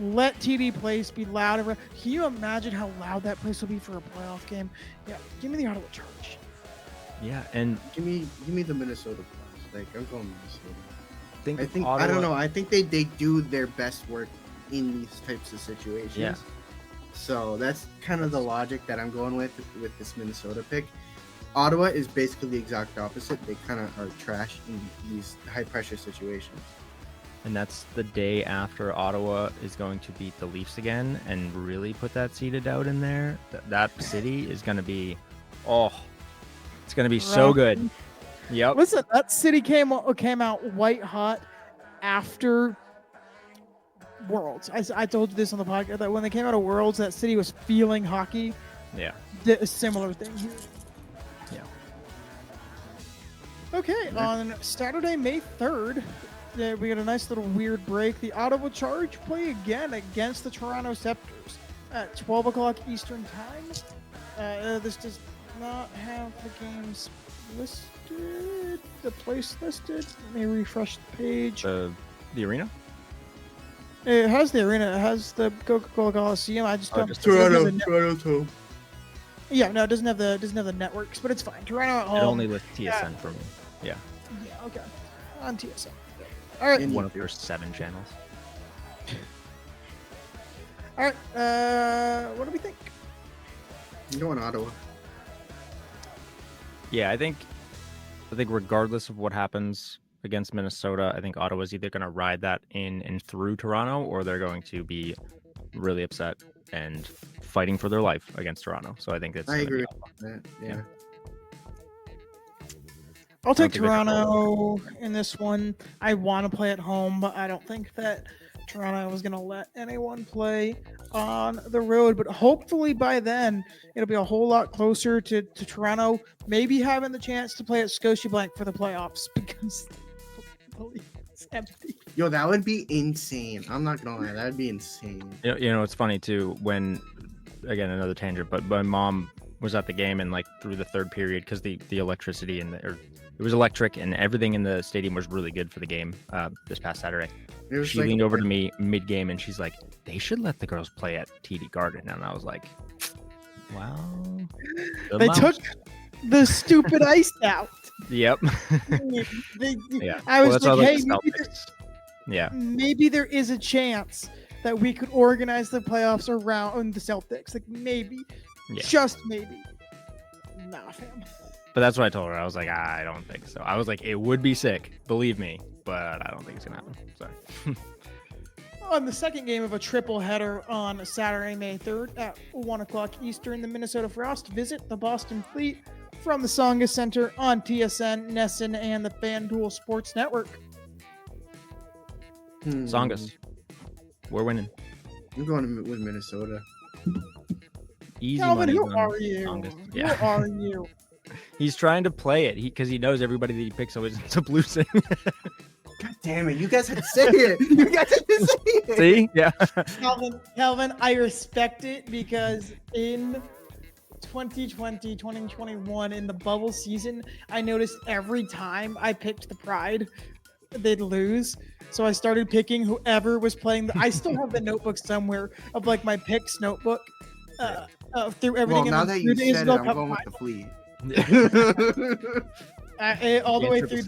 Speaker 2: Let TD Place be loud. Can you imagine how loud that place will be for a playoff game? Yeah, give me the Ottawa Charge.
Speaker 3: Yeah, and
Speaker 1: give me the Minnesota Frost. Like, I'm going Minnesota.
Speaker 3: Ottawa,
Speaker 1: I don't know. I think they do their best work in these types of situations.
Speaker 3: Yeah.
Speaker 1: So that's kind of the logic that I'm going with this Minnesota pick. Ottawa is basically the exact opposite. They kind of are trash in these high pressure situations.
Speaker 3: And that's the day after Ottawa is going to beat the Leafs again and really put that seed of doubt in there. That city is going to be, it's going to be so good. Yep.
Speaker 2: Listen, that city came out white hot after Worlds. I told you this on the podcast that when they came out of Worlds, that city was feeling hockey.
Speaker 3: Yeah.
Speaker 2: Did a similar thing here.
Speaker 3: Yeah.
Speaker 2: Okay, on Saturday, May 3rd, we got a nice little weird break. The Ottawa Charge play again against the Toronto Scepters at 12 o'clock Eastern Time. This does not have the games listed, the place listed. Let me refresh the page.
Speaker 3: The arena?
Speaker 2: It has the arena. It has the Coca-Cola Coliseum. I just don't.
Speaker 1: Toronto's home.
Speaker 2: Yeah, no, it doesn't have the networks, but it's fine. Toronto at home.
Speaker 3: It only lists TSN for me. Yeah.
Speaker 2: Yeah, okay. On TSN. All right.
Speaker 3: One of their 7 channels.
Speaker 2: All right. What do we think?
Speaker 1: I'm going Ottawa.
Speaker 3: Yeah, I think regardless of what happens against Minnesota, I think Ottawa's either going to ride that in and through Toronto, or they're going to be really upset and fighting for their life against Toronto. So I think that's.
Speaker 1: I agree with that. Yeah.
Speaker 2: I'll take Toronto in this one. I want to play at home, but I don't think that Toronto was going to let anyone play on the road. But hopefully by then, it'll be a whole lot closer to Toronto, maybe having the chance to play at Scotiabank for the playoffs because it's empty.
Speaker 1: Yo, that would be insane. I'm not going to lie. That would be insane.
Speaker 3: You know, it's funny, too, when, again, another tangent, but my mom was at the game and, like, through the third period, because the electricity and it was electric and everything in the stadium was really good for the game this past Saturday. She leaned over to me mid-game and she's like, they should let the girls play at TD Garden. And I was like, well,
Speaker 2: they took the stupid ice out.
Speaker 3: Yep.
Speaker 2: Yeah. I was like, hey, maybe there is a chance that we could organize the playoffs around the Celtics. Like maybe, just maybe. Nah, fam.
Speaker 3: But that's what I told her. I was like, I don't think so. I was like, it would be sick, believe me, but I don't think it's gonna happen. Sorry.
Speaker 2: On the second game of a triple header on Saturday, May 3rd at 1 o'clock Eastern, the Minnesota Frost visit the Boston Fleet from the Tsongas Center on TSN, NESN, and the FanDuel Sports Network.
Speaker 3: Tsongas. We're winning.
Speaker 1: I'm going with Minnesota.
Speaker 3: Easy
Speaker 2: Kalvin,
Speaker 3: money.
Speaker 2: who are you?
Speaker 3: Tsongas. Yeah.
Speaker 2: Who are you?
Speaker 3: He's trying to play it because he knows everybody that he picks always ends up losing.
Speaker 1: God damn it. You guys had to say it. You guys had to say it.
Speaker 3: See? Yeah.
Speaker 2: Kalvin, I respect it because in 2020, 2021, in the bubble season, I noticed every time I picked the Pride, they'd lose. So I started picking whoever was playing. I still have the notebook somewhere of like my picks notebook through everything.
Speaker 1: Well, now that you said it, I'm going with the Fleet.
Speaker 2: All the way through.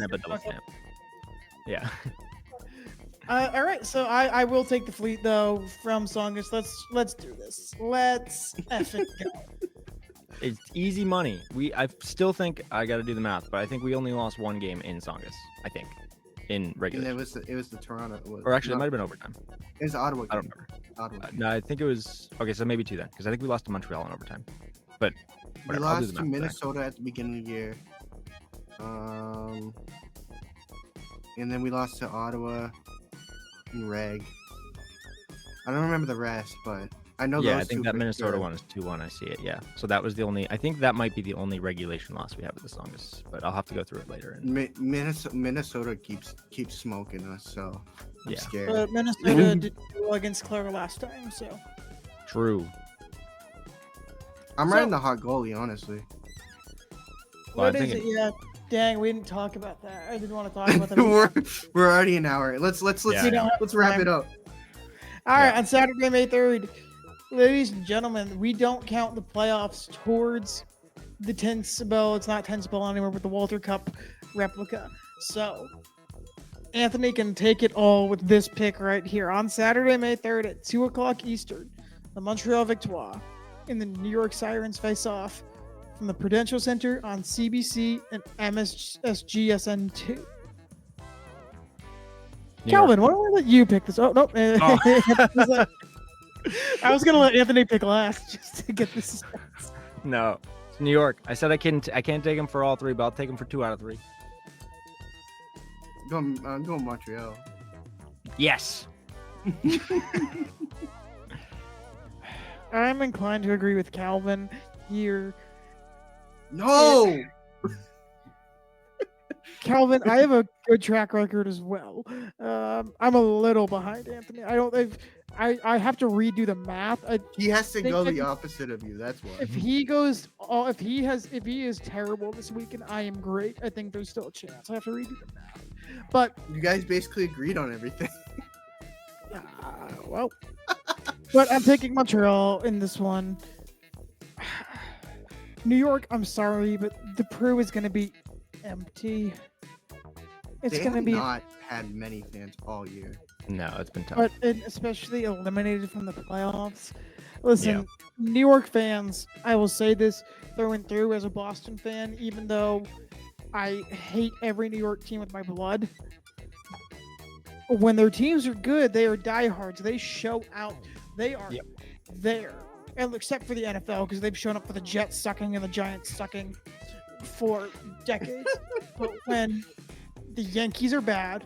Speaker 3: Yeah.
Speaker 2: All right, so I will take the Fleet though from Tsongas. Let's do this. Let's effing go.
Speaker 3: It's easy money. I still think I got to do the math, but I think we only lost one game in Tsongas. I think in regular.
Speaker 1: It was the Toronto.
Speaker 3: Or actually, it might have been overtime.
Speaker 1: It was Ottawa.
Speaker 3: I don't remember.
Speaker 1: Ottawa.
Speaker 3: No, I think it was okay. So maybe 2 then, because I think we lost to Montreal in overtime. But
Speaker 1: we lost to Minnesota at the beginning of the year. And then we lost to Ottawa in reg. I don't remember the rest, but I know.
Speaker 3: Yeah, I think that Minnesota one is 2-1. I see it. Yeah, so that was the only. I think that might be the only regulation loss we have with the Tsongas, but I'll have to go through it later.
Speaker 1: Minnesota keeps smoking us, so I'm scared.
Speaker 2: But Minnesota did well against Claire last time, so.
Speaker 3: True.
Speaker 1: I'm riding the hot goalie, honestly.
Speaker 2: What is it? Yeah. Dang, we didn't talk about that. I didn't want to talk about that.
Speaker 1: we're already an hour. Let's wrap it up.
Speaker 2: All right, on Saturday, May 3rd, ladies and gentlemen, we don't count the playoffs towards the Tenspel. It's not Tenspel anymore, but the Walter Cup replica. So Anthony can take it all with this pick right here. On Saturday, May 3rd at 2 o'clock Eastern, the Montreal Victoire and the New York Sirens face off from the Prudential Center on CBC and MSGSN2.
Speaker 3: New York.
Speaker 2: Kalvin, why don't I let you pick this? Oh, no.
Speaker 3: Oh.
Speaker 2: I was going to let Anthony pick last just to get this.
Speaker 3: No, it's New York. I said I can't take him for all three, but I'll take him for 2 out of 3.
Speaker 1: I'm going Montreal.
Speaker 3: Yes.
Speaker 2: I'm inclined to agree with Kalvin here.
Speaker 1: No.
Speaker 2: Kalvin, I have a good track record as well. I'm a little behind Anthony. I have to redo the math.
Speaker 1: He has to
Speaker 2: think
Speaker 1: go
Speaker 2: if-
Speaker 1: the opposite of you. That's why.
Speaker 2: If he goes, if he is terrible this week and I am great, I think there's still a chance. I have to redo the math. But
Speaker 1: You guys basically agreed on everything.
Speaker 2: well, but I'm taking Montreal in this one. New York, I'm sorry, but the Brew is going to be empty. It's
Speaker 1: They
Speaker 2: going to
Speaker 1: have
Speaker 2: be,
Speaker 1: not had many fans all year.
Speaker 3: No, it's been tough.
Speaker 2: but especially eliminated from the playoffs. Listen, New York fans, I will say this through and through as a Boston fan, even though I hate every New York team with my blood. When their teams are good, they are diehards. They show out. They are there. And except for the NFL, because they've shown up for the Jets sucking and the Giants sucking for decades. But when the Yankees are bad,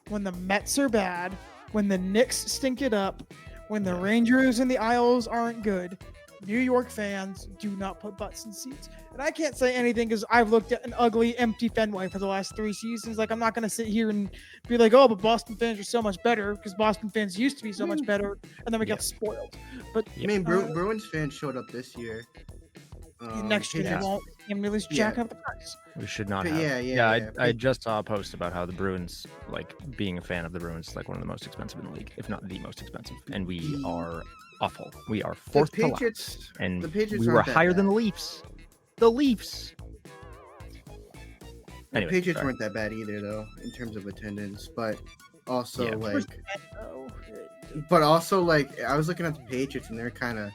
Speaker 2: when the Mets are bad, when the Knicks stink it up, when the Rangers and the Isles aren't good, New York fans do not put butts in seats. And I can't say anything because I've looked at an ugly, empty Fenway for the last 3 seasons. Like, I'm not going to sit here and be like, oh, but Boston fans are so much better because Boston fans used to be so much better, and then we got spoiled. But
Speaker 1: I mean, Bruins fans showed up this year.
Speaker 2: next year they won't. And at least jack up the price.
Speaker 3: We should not
Speaker 1: But
Speaker 3: have. I just saw a post about how the Bruins, like, being a fan of the Bruins is like one of the most expensive in the league, if not the most expensive. And we are awful. We are fourth to last. And
Speaker 1: the Patriots
Speaker 3: we were
Speaker 1: aren't that
Speaker 3: higher
Speaker 1: bad.
Speaker 3: than the Leafs. The Leafs.
Speaker 1: The
Speaker 3: Anyway,
Speaker 1: Patriots
Speaker 3: sorry.
Speaker 1: weren't that bad either, though, in terms of attendance. But also,
Speaker 3: Yeah.
Speaker 1: but also, I was looking at the Patriots, and they're kind of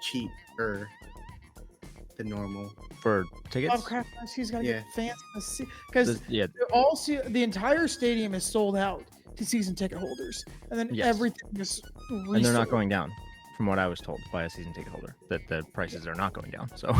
Speaker 1: cheaper than normal.
Speaker 3: For tickets?
Speaker 2: Lovecraft, he's got to
Speaker 1: Yeah.
Speaker 2: get fans to see. Because
Speaker 3: Yeah.
Speaker 2: the entire stadium is sold out to season ticket holders. And then
Speaker 3: Yes.
Speaker 2: everything is
Speaker 3: And they're not going down, from what I was told by a season ticket holder, that the prices are not going down. So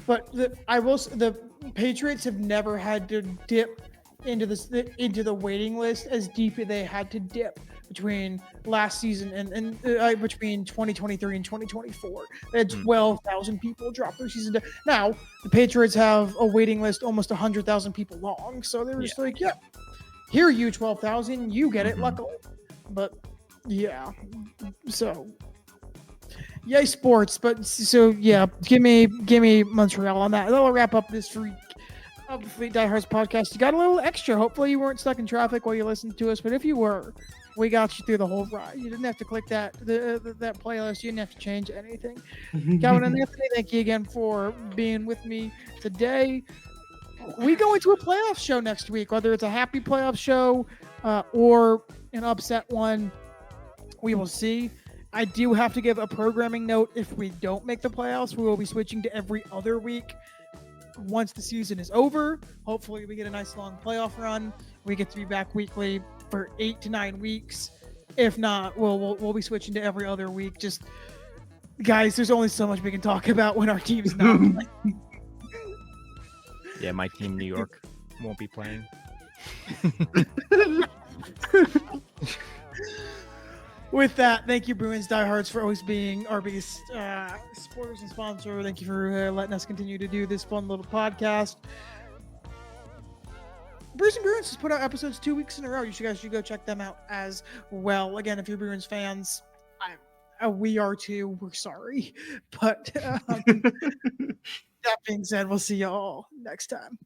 Speaker 2: But the Patriots have never had to dip into the waiting list as deep as they had to dip between last season and between 2023 and 2024. They had 12,000 people drop their season. Now the Patriots have a waiting list almost 100,000 people long, so they're just like, yeah, here you 12,000, you get it, luckily. But yeah, so. Yay, sports! But so yeah, give me Montreal on that. That'll wrap up this week of the Fleet Diehards podcast. You got a little extra. Hopefully, you weren't stuck in traffic while you listened to us. But if you were, we got you through the whole ride. You didn't have to click that playlist. You didn't have to change anything. Calvin and Anthony, thank you again for being with me today. We go into a playoff show next week, whether it's a happy playoff show or an upset one. We will see. I do have to give a programming note. If we don't make the playoffs, we will be switching to every other week once the season is over. Hopefully we get a nice long playoff run. We get to be back weekly for 8 to 9 weeks. If not, we'll be switching to every other week. Just guys, there's only so much we can talk about when our team's not playing.
Speaker 3: yeah, my team, New York, won't be playing.
Speaker 2: With that, thank you, Bruins Diehards, for always being our biggest supporters and sponsor. Thank you for letting us continue to do this fun little podcast. Brews and Bruins has put out episodes 2 weeks in a row. You guys should go check them out as well. Again, if you're Bruins fans, we are too. We're sorry. But that being said, we'll see you all next time.